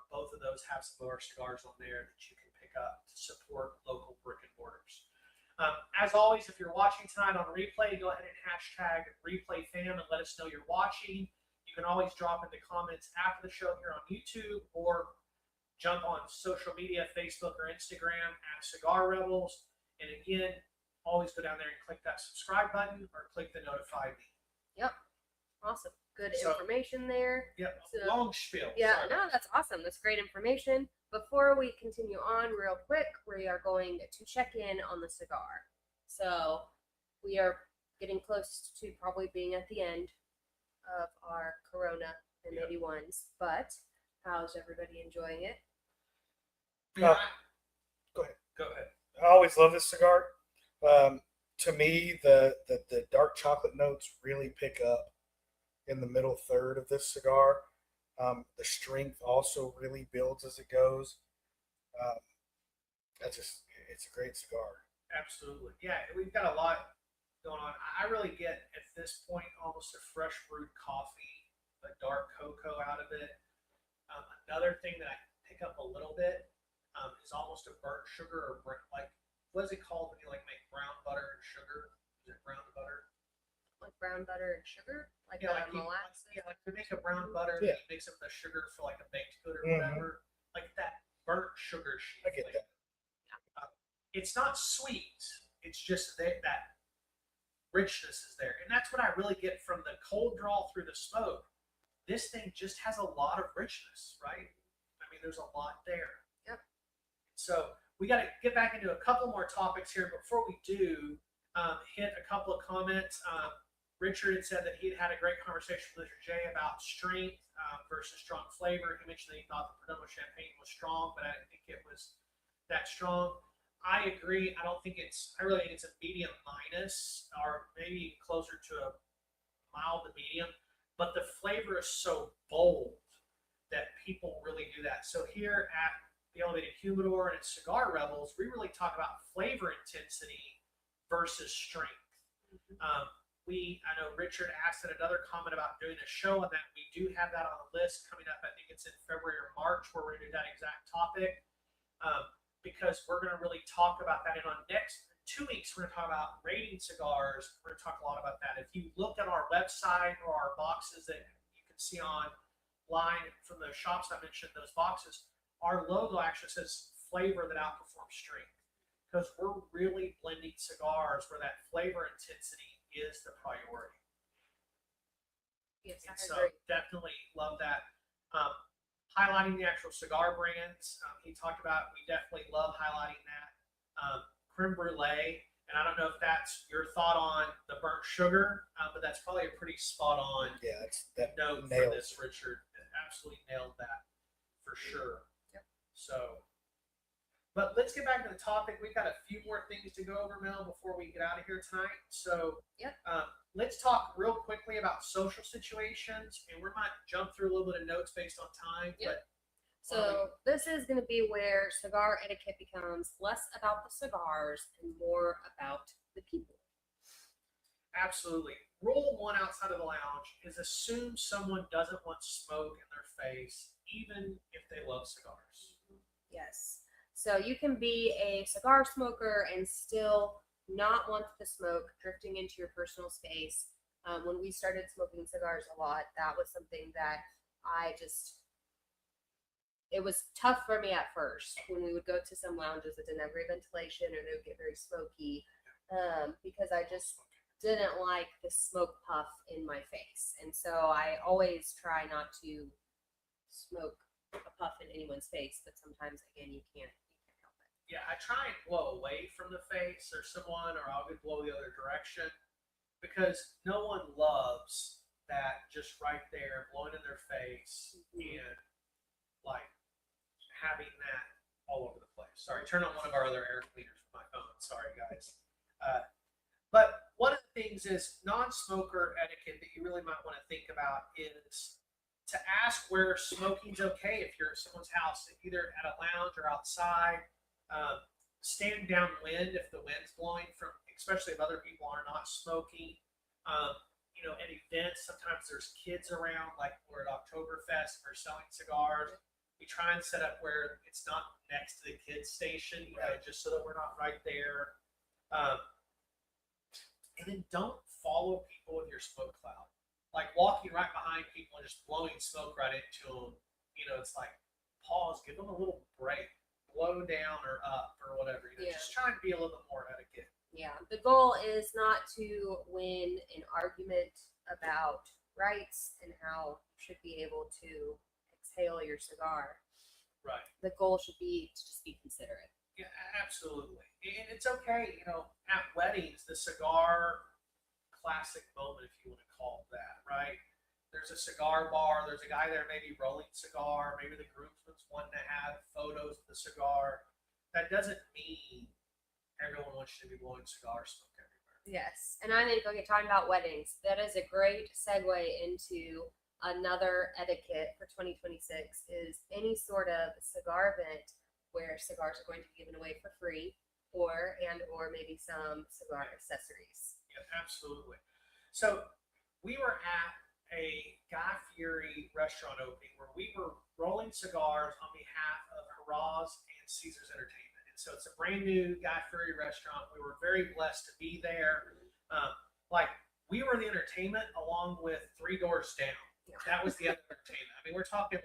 Both of those have some of our cigars on there that you can pick up to support local brick and mortars. As always, if you're watching tonight on replay, go ahead and hashtag ReplayFam and let us know you're watching. You can always drop in the comments after the show here on YouTube, or jump on social media, Facebook or Instagram at Cigar Rebels. And again, always go down there and click that subscribe button or click the notify me. Yep. Awesome. good So- information there. Yep. So- Long spiel. Yeah, Sorry no, about that's awesome. That's great information. Before we continue on, real quick, we are going to check in on the cigar. So we are getting close to probably being at the end of our Corona M81s, but how's everybody enjoying it? Yeah, Go ahead. Go ahead. I always love this cigar. To me, the dark chocolate notes really pick up in the middle third of this cigar. The strength also really builds as it goes. It's a great cigar. Absolutely. Yeah, we've got a lot going on. I really get at this point almost a fresh brewed coffee, a dark cocoa out of it. Another thing that I pick up a little bit is almost a burnt sugar or like, what is it called when you like make brown butter and sugar? Is it brown butter? Like brown butter and sugar? Like Yeah, like molasses? like to make a brown butter, Yeah. you mix up the sugar for like a baked good or Mhm. whatever. Like that burnt sugar sheet. I get that. It's not sweet. It's just that richness is there, and that's what I really get from the cold draw through the smoke. This thing just has a lot of richness, right? I mean, there's a lot there. Yep. So we got to get back into a couple more topics here. Before we do, hit a couple of comments. Richard had said that he had a great conversation with Mr. J about strength versus strong flavor. He mentioned that he thought the Perdomo champagne was strong, but I didn't think it was that strong. I agree. I really think it's a medium minus, or maybe closer to a mild to medium. But the flavor is so bold that people really do that. So here at the Elevated Humidor and at Cigar Rebels, we really talk about flavor intensity versus strength. I know Richard asked in another comment about doing a show on that. We do have that on the list coming up. I think it's in February or March where we're going to do that exact topic. Because we're going to really talk about that. And on next 2 weeks, we're going to talk about rating cigars. We're going to talk a lot about that. If you look at our website or our boxes that you can see online from those shops I mentioned, those boxes, our logo actually says flavor that outperforms strength. Because we're really blending cigars where that flavor intensity is the priority. Yes, I And so agree. definitely love that. Highlighting the actual cigar brands, he talked about. We definitely love highlighting that. Creme brulee, and I don't know if that's your thought on the burnt sugar, but that's probably a pretty spot on Yeah, that note for nails this, Richard. It absolutely nailed that for sure. Yep. So, but let's get back to the topic. We've got a few more things to go over, Mel, before we get out of here tonight. So, Yep. Let's talk real quickly about social situations, and we might jump through a little bit of notes based on time. Yep. But So this is going to be where cigar etiquette becomes less about the cigars and more about the people. absolutely, rule one outside of the lounge is assume someone doesn't want smoke in their face, even if they love cigars. Yes. So you can be a cigar smoker and still not want the smoke drifting into your personal space. When we started smoking cigars a lot, that was something that it was tough for me at first when we would go to some lounges that didn't have great ventilation or they would get very smoky, because I just didn't like the smoke puff in my face. And so I always try not to smoke a puff in anyone's face, but sometimes, again, you can't help it. Yeah, I try and blow away from the face or someone, or I'll blow the other direction, because no one loves that just right there, blowing in their face and like having that all over the place. Sorry, turn on one of our other air cleaners with my phone. Sorry, guys. But one of the things is non-smoker etiquette that you really might want to think about is to ask where smoking's okay if you're at someone's house, either at a lounge or outside. Stand downwind if the wind's blowing, from, especially if other people are not smoking. At events, sometimes there's kids around, like we're at Oktoberfest, we're selling cigars. We try and set up where it's not next to the kids station, just so that we're not right there. And then don't follow people with your smoke cloud. Like walking right behind people and just blowing smoke right into them. It's like, pause, give them a little break, blow down or up or whatever. Just try and be a little bit more etiquette. Yeah, the goal is not to win an argument about rights and how you should be able to exhale your cigar. Right. The goal should be to just be considerate. Yeah, absolutely. And it's okay, at weddings, the cigar classic moment, if you want to call it that, right? There's a cigar bar, there's a guy there maybe rolling cigar, maybe the groomsman's wanting to have photos of the cigar. That doesn't mean everyone wants you to be blowing cigar smoke everywhere. Yes, and I think, okay, talking about weddings, that is a great segue into another etiquette for 2026 is any sort of cigar event where cigars are going to be given away for free or maybe some cigar accessories. Yeah, absolutely. So we were at a Guy Fieri restaurant opening where we were rolling cigars on behalf of Haraz and Caesars Entertainment. And so it's a brand new Guy Fieri restaurant. We were very blessed to be there. We were the entertainment along with 3 doors down. That was the other entertainment. I mean, we're talking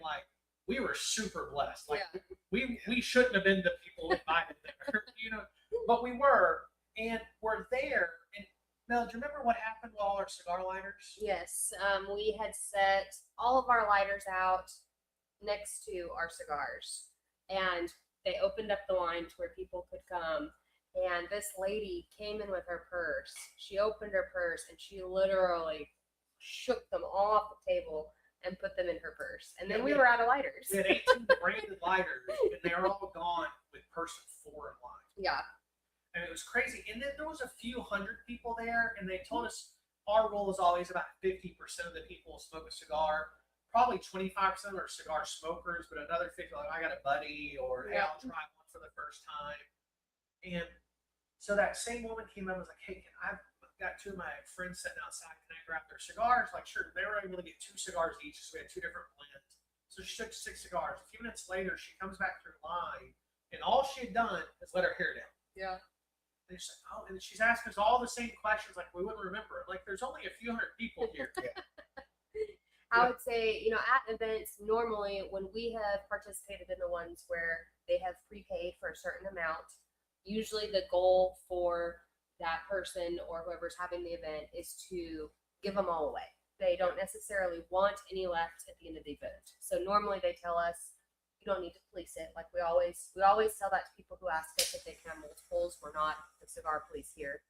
we were super blessed. We shouldn't have been the people invited there, but we were, and we're there. And Mel, do you remember what happened with all our cigar lighters? Yes, we had set all of our lighters out next to our cigars, and they opened up the line to where people could come. And this lady came in with her purse. She opened her purse and she literally shook them all off the table and put them in her purse. And then we were out of lighters. We had 18 branded lighters, and they were all gone with person 4 in line. Yeah. And it was crazy. And then there was a few hundred people there, and they told us our rule is always about 50% of the people smoke a cigar. Probably 25% are cigar smokers, but another 50 I got a buddy, or hey, I'll try one for the first time. And so that same woman came up and was like, hey, I've got 2 of my friends sitting outside. Can I grab their cigars? Sure. They were able to get 2 cigars each, so we had 2 different blends. So she took 6 cigars. A few minutes later, she comes back through line, and all she had done is let her hair down. Yeah. And she's like, oh, and she's asking us all the same questions, we wouldn't remember it. There's only a few hundred people here. I would say, at events, normally when we have participated in the ones where they have prepaid for a certain amount, usually the goal for that person or whoever's having the event is to give them all away. They don't necessarily want any left at the end of the event. So normally they tell us, you don't need to police it. We always tell that to people who ask us if they can have multiples. We're not the cigar police here.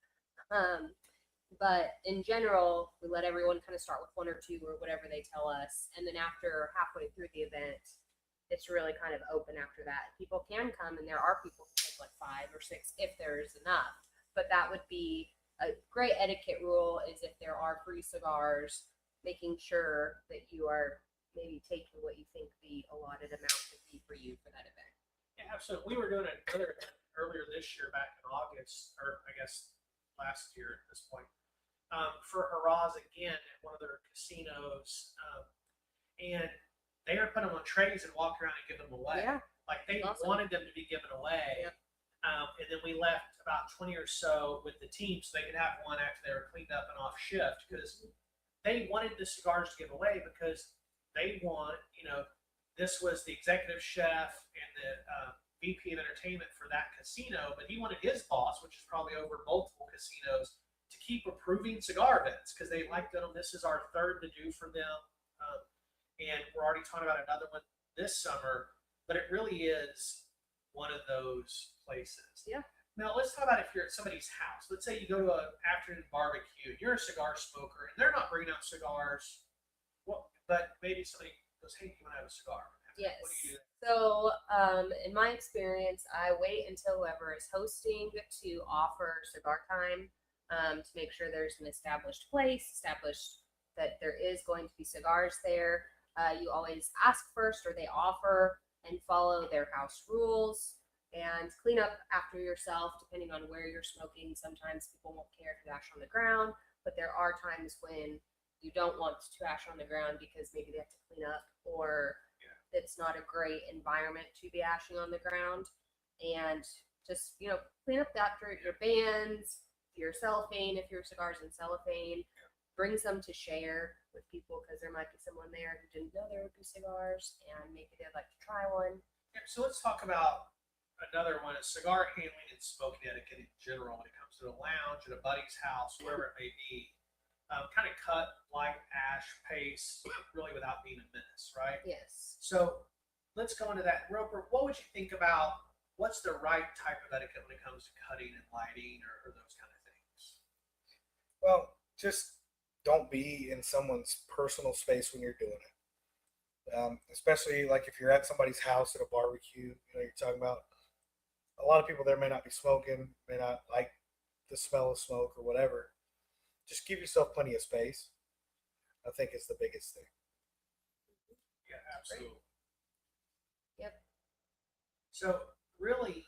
But in general, we let everyone kind of start with 1 or 2 or whatever they tell us. And then after halfway through the event, it's really kind of open after that. People can come, and there are people who take 5 or 6 if there is enough. But that would be a great etiquette rule, is if there are free cigars, making sure that you are maybe taking what you think the allotted amount would be for you for that event. Yeah, absolutely. We were doing another event earlier this year, back in August, or I guess last year at this point, for Haraz again at one of their casinos, and they were putting them on trays and walk around and give them away. Yeah, they wanted them to be given away. Yeah. And then we left about 20 or so with the team so they could have one after they were cleaned up and off shift, because they wanted the cigars to give away, because they want, this was the executive chef and the VP of entertainment for that casino, but he wanted his boss, which is probably over multiple casinos, to keep approving cigar events because they liked them. This is our 3rd to do for them. And we're already talking about another one this summer, but it really is one of those places. Yeah. Now, let's talk about if you're at somebody's house. Let's say you go to an afternoon barbecue, and you're a cigar smoker, and they're not bringing out cigars, but maybe somebody goes, hey, you want to have a cigar? Yes. What do you do? So, in my experience, I wait until whoever is hosting to offer cigar time to make sure there's an established that there is going to be cigars there. You always ask first, or they offer, and follow their house rules, and clean up after yourself depending on where you're smoking. Sometimes people won't care if you ash on the ground, but there are times when you don't want to ash on the ground because maybe they have to clean up, or it's not a great environment to be ashing on the ground. And just, clean up after your bands, your cellophane, if your cigar's in cellophane. Bring some to share with people, because there might be someone there who didn't know there would be cigars, and maybe they'd like to try one. Yeah, so let's talk about another one, is cigar handling and smoking etiquette in general when it comes to a lounge, at a buddy's house, wherever it may be. kind of cut, light ash pace, really without being a menace, right? Yes. So let's go into that. Roper, what would you think about what's the right type of etiquette when it comes to cutting and lighting or those kind of things? Well, just don't be in someone's personal space when you're doing it. Especially like if you're at somebody's house at a barbecue, you're talking about a lot of people there may not be smoking, may not like the smell of smoke or whatever. Just give yourself plenty of space. I think it's the biggest thing. Yeah, absolutely. Yep. So really,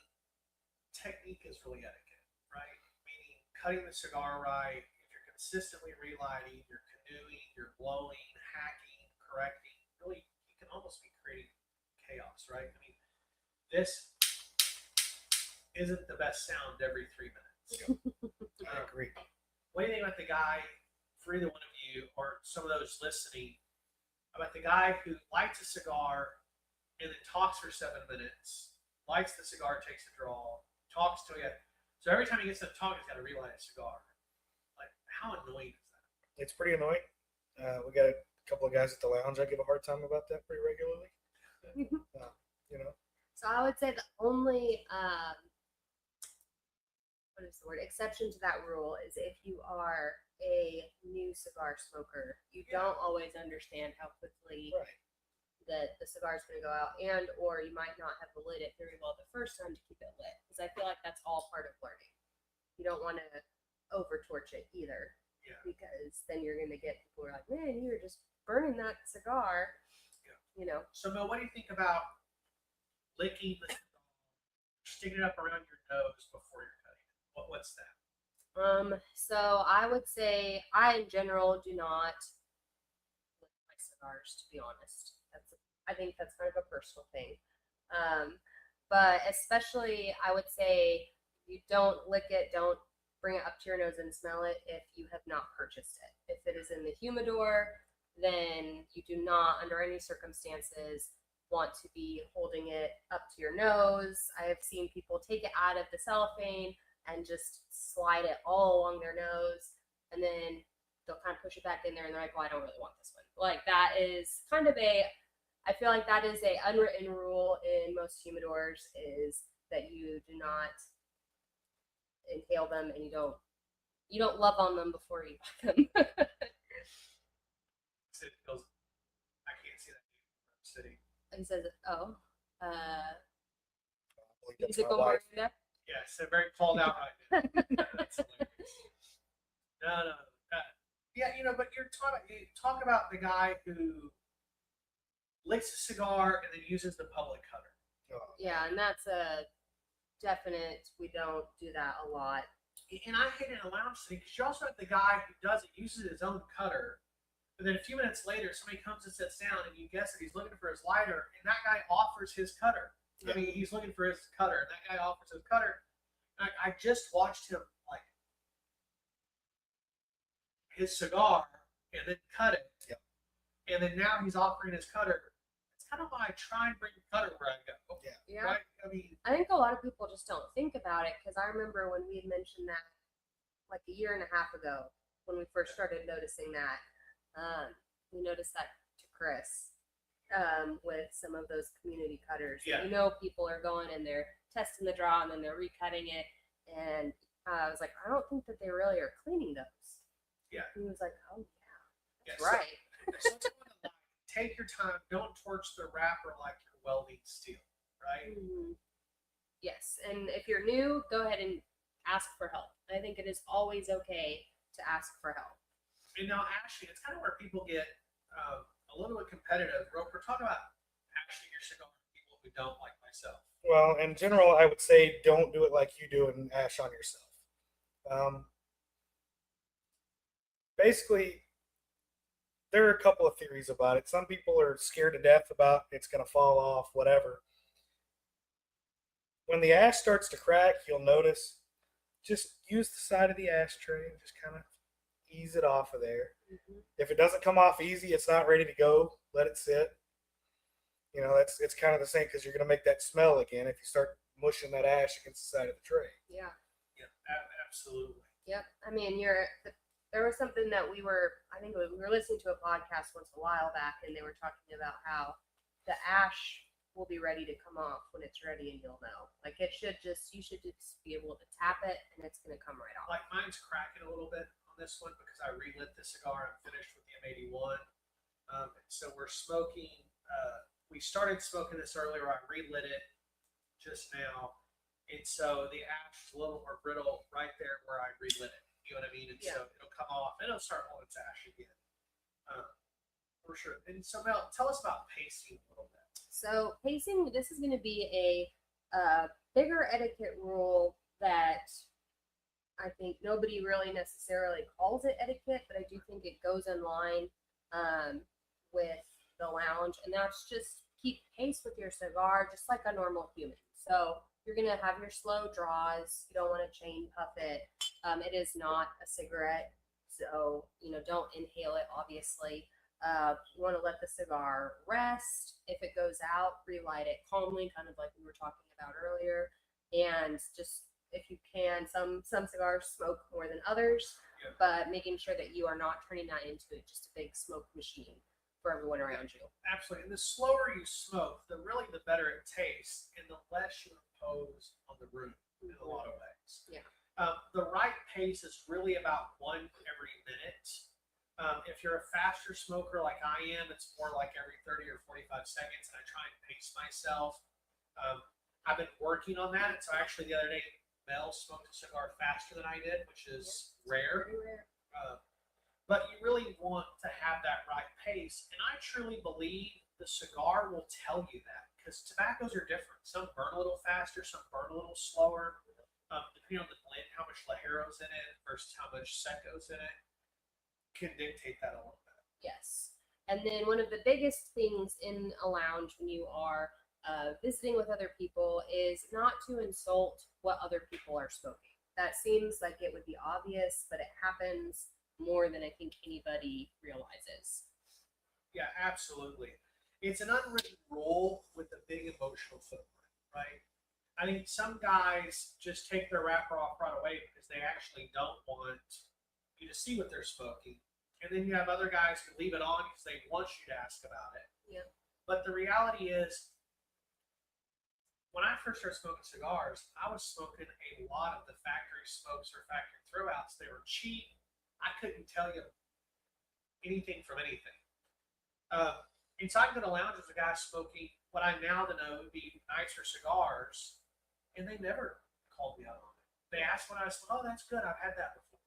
technique is really etiquette, right? Meaning cutting the cigar right, if you're consistently relighting, you're canoeing, you're blowing, hacking, correcting, really you can almost be creating chaos, right? I mean, this isn't the best sound every 3 minutes. I agree. What do you think about the guy, for either one of you or some of those listening, about the guy who lights a cigar and then talks for 7 minutes, lights the cigar, takes a draw, talks to you. So every time he gets to talk, he's got to relight a cigar. Like, how annoying is that? It's pretty annoying. We got a couple of guys at the lounge I give a hard time about that pretty regularly. So I would say the only what is the word, exception to that rule is if you are a new cigar smoker. You don't always understand how quickly that the cigar is going to go out, and or you might not have lit it very well the first time to keep it lit, because I feel like that's all part of learning. You don't want to over torch it either, because then you're going to get people who are like, man, you were just burning that cigar. So Mel, what do you think about licking the cigar, sticking it up around your nose before you're cutting it? What's that? So I would say I in general do not lick my cigars, to be honest. I think that's kind of a personal thing. But especially I would say you don't lick it, don't bring it up to your nose and smell it if you have not purchased it. If it is in the humidor, then you do not, under any circumstances, want to be holding it up to your nose. I have seen people take it out of the cellophane and just slide it all along their nose, and then they'll kind of push it back in there, and they're like, well, I don't really want this one. Like, that is kind of I feel like that is a unwritten rule in most humidors, is that you do not inhale them, and you don't love on them before you buy them. It goes, I can't see that from the city. He says, That's musical my wife. Miranda. Yes, they're very called out right now. That's hilarious. No. Yeah, but you talk about the guy who licks a cigar and then uses the public cutter. Yeah, and that's a definite, we don't do that a lot. And I hate it in a lounge setting because you also have the guy who does it, uses his own cutter, but then a few minutes later, somebody comes and sits down, and you guess that he's looking for his lighter, and that guy offers his cutter. I mean, he's looking for his cutter, and that guy offers his cutter. I just watched him, like, his cigar, and then cut it. Yep. And then now he's offering his cutter. It's kind of why I try and bring the cutter where I go. Yeah. Right? I mean, I think a lot of people just don't think about it, because I remember when we had mentioned that like a year and a half ago, when we first started noticing that. We noticed that to Chris with some of those community cutters. Yeah. People are going and they're testing the draw and then they're recutting it. And I was like, I don't think that they really are cleaning those. Yeah. And he was like, oh, yeah, that's so- right. So it's like, take your time. Don't torch the wrapper like you're welding steel, right? Mhm. Yes, and if you're new, go ahead and ask for help. I think it is always okay to ask for help. And now, Ashley, it's kind of where people get a little bit competitive. Roper, talk about Ashley your cigar with people who don't like myself. Well, in general, I would say don't do it like you do and ash on yourself. Basically, there are a couple of theories about it. Some people are scared to death about it's going to fall off, whatever. When the ash starts to crack, you'll notice, just use the side of the ashtray and just kind of ease it off of there. Mm-hmm. If it doesn't come off easy, it's not ready to go, let it sit. It's kind of the same, because you're going to make that smell again if you start mushing that ash against the side of the tray. Yeah. Yeah, absolutely. Yep. I mean, There was something that we were listening to a podcast once a while back, and they were talking about how the ash will be ready to come off when it's ready, and you'll know. Like you should just be able to tap it, and it's going to come right off. Like mine's cracking a little bit on this one because I relit the cigar. I'm finished with the M81. So we're smoking. We started smoking this earlier. I relit it just now, and so the ash is a little more brittle right there where I relit it. You know what I mean? And so it'll come off and it'll start holding its ash again. For sure. And so Mel, tell us about pacing a little bit. So pacing, this is going to be a bigger etiquette rule that I think nobody really necessarily calls it etiquette, but I do think it goes in line with the lounge, and that's just keep pace with your cigar just like a normal human. So you're going to have your slow draws. You don't want to chain puff it. It is not a cigarette, so don't inhale it, obviously. You want to let the cigar rest. If it goes out, relight it calmly, kind of like we were talking about earlier. And just, if you can, some cigars smoke more than others, but making sure that you are not turning that into just a big smoke machine for everyone around you. Absolutely. And the slower you smoke, the better it tastes, and the less you impose on the room in a lot of ways. Yeah. The right pace is really about one every minute. If you're a faster smoker like I am, it's more like every 30 or 45 seconds, and I try and pace myself. I've been working on that. And so actually the other day, Mel smoked a cigar faster than I did, which is rare. Very rare. But you really want to have that right pace. And I truly believe the cigar will tell you that, because tobaccos are different. Some burn a little faster, some burn a little slower. Depending on the blend, how much Ligero's in it versus how much Seco's in it can dictate that a little bit. Yes. And then one of the biggest things in a lounge when you are visiting with other people is not to insult what other people are smoking. That seems like it would be obvious, but it happens more than I think anybody realizes. Yeah, absolutely. It's an unwritten rule with a big emotional footprint, right? I think some guys just take their wrapper off right away because they actually don't want you to see what they're smoking. And then you have other guys who leave it on because they want you to ask about it. Yeah. But the reality is, when I first started smoking cigars, I was smoking a lot of the factory smokes or factory throwouts. They were cheap. I couldn't tell you anything from anything. Inside of the lounge was a guy smoking what I now know would be nicer cigars, and they never called me out on it. They asked when I was, oh, that's good. I've had that before.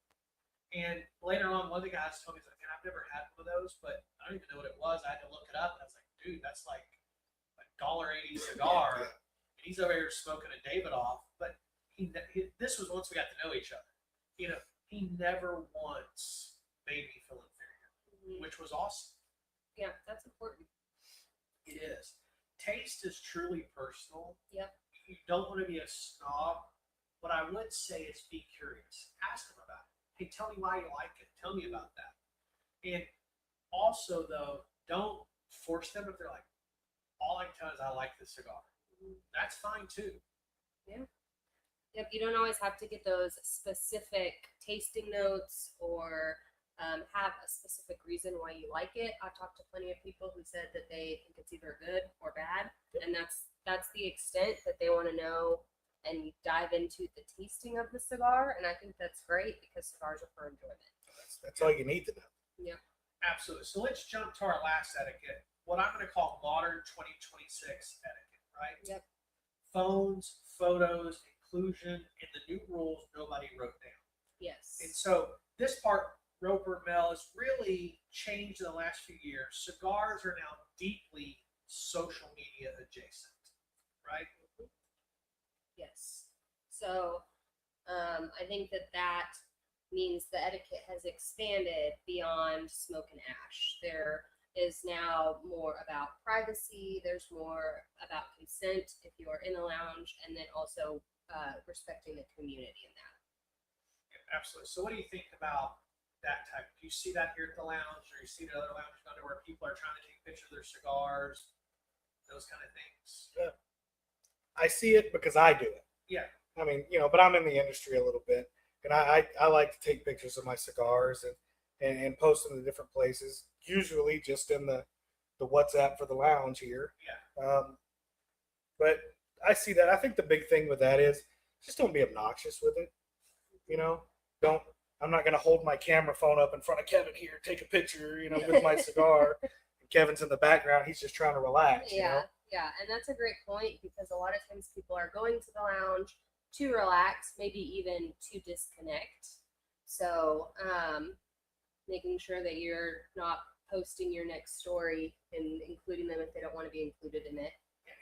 And later on, one of the guys told me, man, I've never had one of those, but I don't even know what it was. I had to look it up. And I was like, dude, that's like a $1.80 cigar. And he's over here smoking a Davidoff. But this was once we got to know each other. He never once made me feel inferior, which was awesome. Yeah, that's important. It is. Taste is truly personal. Yep. You don't want to be a snob. What I would say is be curious. Ask them about it. Hey, tell me why you like it. Tell me about that. And also, though, don't force them if they're like, all I can tell is I like this cigar. That's fine, too. Yeah. Yep, you don't always have to get those specific tasting notes or have a specific reason why you like it. I've talked to plenty of people who said that they think it's either good or bad, and that's the extent that they want to know and dive into the tasting of the cigar. And I think that's great because cigars are for enjoyment. That's all you need to know. Yeah, absolutely. So let's jump to our last etiquette, what I'm going to call modern 2026 etiquette, right? Yep. Phones, photos, inclusion, and the new rules nobody wrote down. Yes. And so this part, Roper Mel, has really changed in the last few years. Cigars are now deeply social media adjacent, right? Yes. So I think that means the etiquette has expanded beyond smoke and ash. There is now more about privacy. There's more about consent if you are in the lounge, and then also respecting the community in that. Yeah, absolutely. So what do you think about that type? Do you see that here at the lounge, or you see it at other lounges under where people are trying to take pictures of their cigars, those kind of things? I see it because I do it. Yeah. I mean, but I'm in the industry a little bit. And I like to take pictures of my cigars and post them to different places, usually just in the WhatsApp for the lounge here. Yeah. But I see that. I think the big thing with that is just don't be obnoxious with it. You know, don't. I'm not going to hold my camera phone up in front of Kevin here, take a picture, you know, with my cigar. And Kevin's in the background. He's just trying to relax. Yeah, you know? yeah, and that's a great point because a lot of times people are going to the lounge to relax, maybe even to disconnect. So, making sure that you're not posting your next story and including them if they don't want to be included in it.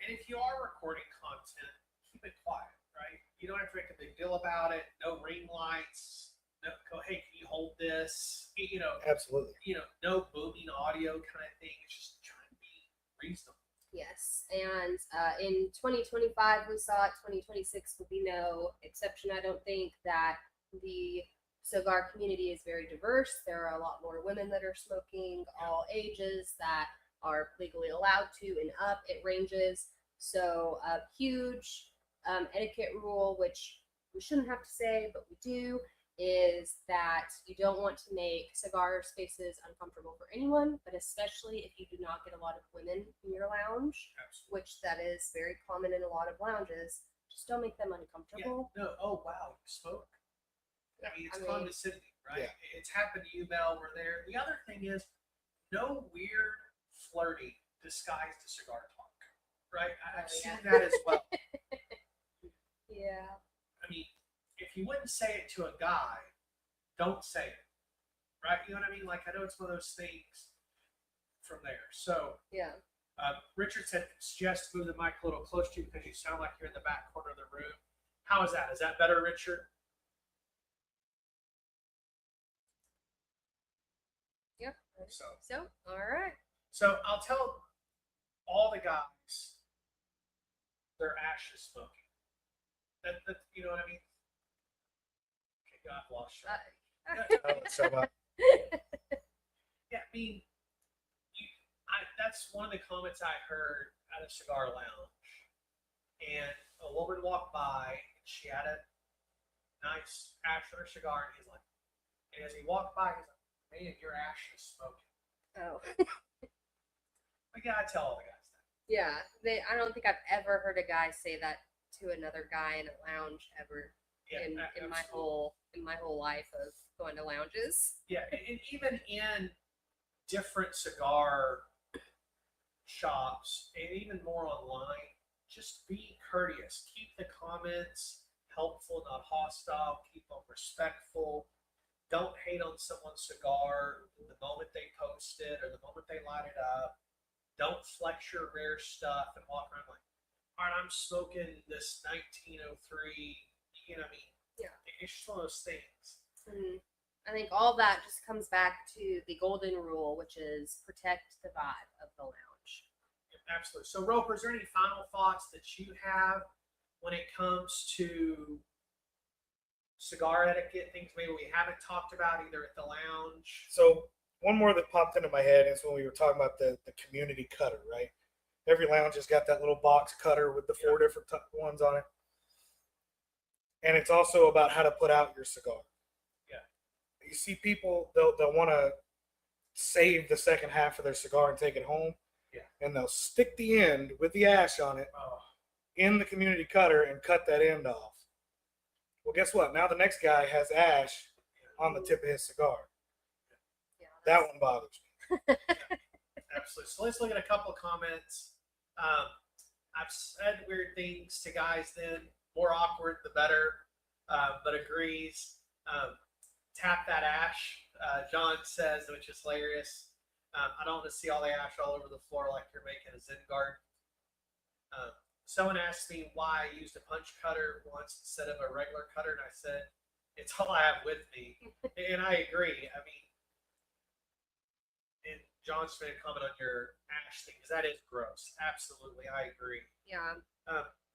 And if you are recording content, keep it quiet, right? You don't have to make a big deal about it. No ring lights. No, go, hey, can you hold this? You know, Absolutely. You know, no booming audio kind of thing. It's just trying to be reasonable. Yes, and in 2025 we saw it. 2026 will be no exception. I don't think that the cigar community is very diverse. There are a lot more women that are smoking, all ages, that are legally allowed to and up. It ranges. So a huge etiquette rule, which we shouldn't have to say, but we do, is that you don't want to make cigar spaces uncomfortable for anyone, but especially if you do not get a lot of women in your lounge, Absolutely. which that is very common in a lot of lounges. Just don't make them uncomfortable. Yeah. No. Oh wow, you smoke. I mean, it's I mean, condescending, right? Yeah. It's happened to you, Mel. We're there. The other thing is, no weird flirting disguised as cigar talk, right? I've seen that as well. Yeah. I mean, if you wouldn't say it to a guy, don't say it, right? You know what I mean? Like, I know it's one of those things from there. So, Yeah. Richard said, suggest to move the mic a little closer to you because you sound like you're in the back corner of the room. How is that? Is that better, Richard? Yep. So, All right. So I'll tell all the guys their ash is smoking. That you know what I mean? Okay, God lost you. Yeah, I mean, that's one of the comments I heard at a cigar lounge, and a woman walked by and she had a nice ash on her cigar, and he's like, and as he walked by, he's like, "Man, your ash is smoking." Oh. Like, yeah, I tell all the guys that. Yeah. I don't think I've ever heard a guy say that to another guy in a lounge ever. Yeah, in my whole life of going to lounges. Yeah, and even in different cigar shops and even more online, just be courteous. Keep the comments helpful, not hostile. Keep them respectful. Don't hate on someone's cigar the moment they post it or the moment they light it up. Don't flex your rare stuff and walk around like, all right, I'm smoking this 1903. You know what I mean? Yeah. It's just one of those things. And I think all that just comes back to the golden rule, which is protect the vibe of the lounge. Absolutely. So, Roper, is there any final thoughts that you have when it comes to cigar etiquette, things maybe we haven't talked about either at the lounge? So one more that popped into my head is when we were talking about the community cutter, right? Every lounge has got that little box cutter with the four different ones on it. And it's also about how to put out your cigar. Yeah. You see people, they'll want to save the second half of their cigar and take it home. Yeah. And they'll stick the end with the ash on it in the community cutter and cut that end off. Well, guess what? Now the next guy has ash on the tip of his cigar. Yeah, that one bothers me. Absolutely. So let's look at a couple of comments. I've said weird things to guys then. More awkward, the better, but agrees. Tap that ash, John says, which is hilarious. I don't want to see all the ash all over the floor like you're making a Zen garden. Someone asked me why I used a punch cutter once instead of a regular cutter, and I said, it's all I have with me. And I agree. I mean, and John just made a comment on your ash thing, because that is gross. Absolutely, I agree. Yeah.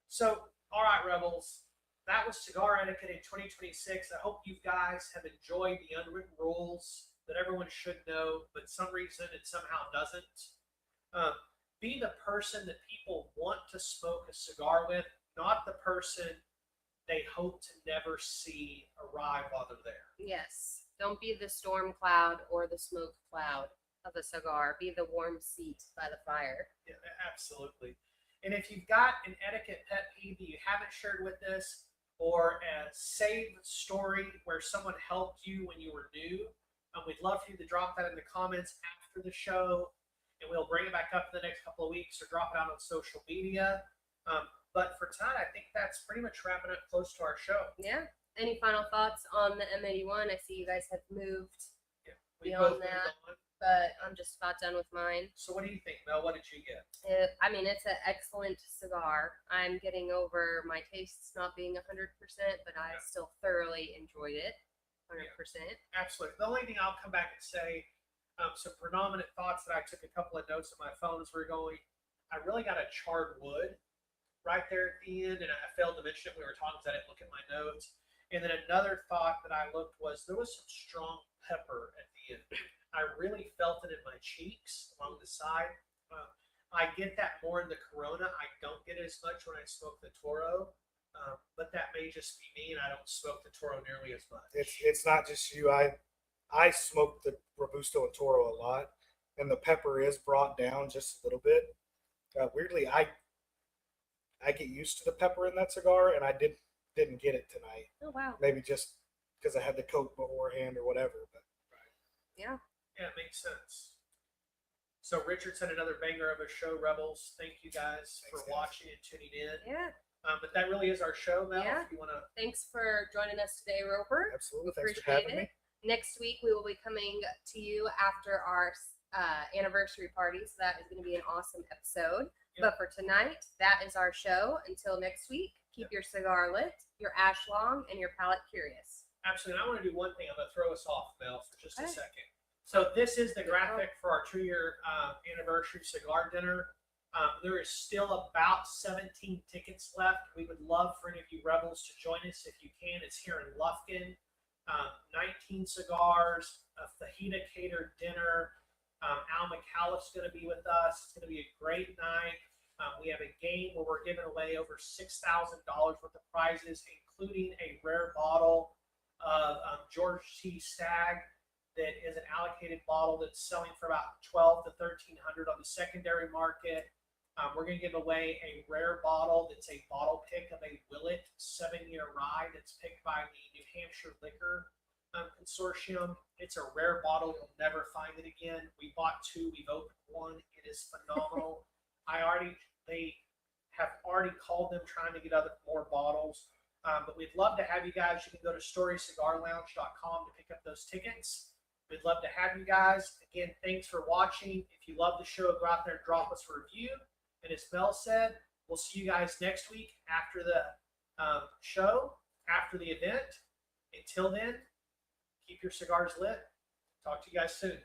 So, all right, Rebels, that was Cigar Etiquette in 2026. I hope you guys have enjoyed the unwritten rules that everyone should know, but some reason it somehow doesn't. Be the person that people want to smoke a cigar with, not the person they hope to never see arrive while they're there. Yes. Don't be the storm cloud or the smoke cloud of a cigar. Be the warm seat by the fire. Yeah, absolutely. And if you've got an etiquette pet peeve that you haven't shared with us, or a saved story where someone helped you when you were new, we'd love for you to drop that in the comments after the show, and we'll bring it back up in the next couple of weeks or drop it out on social media. But for tonight, I think that's pretty much wrapping up close to our show. Yeah. Any final thoughts on the M81? I see you guys have moved Yeah, we beyond both moved that, on. but I'm just about done with mine. So what do you think, Mel? What did you get? I mean, it's an excellent cigar. I'm getting over my tastes not being 100%, but I still thoroughly enjoyed it. 100%. Absolutely. The only thing I'll come back and say, some predominant thoughts that I took a couple of notes on my phone as we're going. I really got a charred wood right there at the end, and I failed to mention it when we were talking because I didn't look at my notes. And then another thought that I looked was there was some strong pepper at the end. I really felt it in my cheeks along the side. I get that more in the Corona. I don't get it as much when I smoke the Toro, but that may just be me, and I don't smoke the Toro nearly as much. It's not just you. I smoke the Robusto and Toro a lot, and the pepper is brought down just a little bit. Weirdly, I get used to the pepper in that cigar, and I didn't get it tonight. Oh, wow. Maybe just because I had the Coke beforehand or whatever. But Yeah. Yeah, it makes sense. So Richard sent another banger of a show, Rebels. Thank you guys for guys. watching and tuning in. Yeah. But that really is our show, Mel. Yeah. If you want to, Thanks for joining us today, Roper. absolutely, We thanks for appreciate having it. me. Next week, we will be coming to you after our anniversary party, so that is going to be an awesome episode. Yeah. But for tonight, that is our show. Until next week, keep your cigar lit, your ash long, and your palate curious. absolutely. And I want to do one thing. I'm going to throw us off, Mel, for just a Okay. second. So this is the graphic for our 2-year anniversary cigar dinner. There is still about 17 tickets left. We would love for any of you Rebels to join us if you can. It's here in Lufkin. 19 cigars, a fajita catered dinner. Al McAuliffe's going to be with us. It's going to be a great night. We have a game where we're giving away over $6,000 worth of prizes, including a rare bottle of George T. Stagg that is an allocated bottle that's selling for about $1,200 to $1,300 on the secondary market. We're going to give away a rare bottle that's a bottle pick of a Willet 7-year rye that's picked by the New Hampshire Liquor Consortium. It's a rare bottle. You'll never find it again. We bought 2. We've opened 1. It is phenomenal. They have already called them trying to get more bottles. But we'd love to have you guys. You can go to storycigarlounge.com to pick up those tickets. We'd love to have you guys. Again, thanks for watching. If you love the show, go out there and drop us a review. And as Mel said, we'll see you guys next week after the show, after the event. Until then, keep your cigars lit. Talk to you guys soon.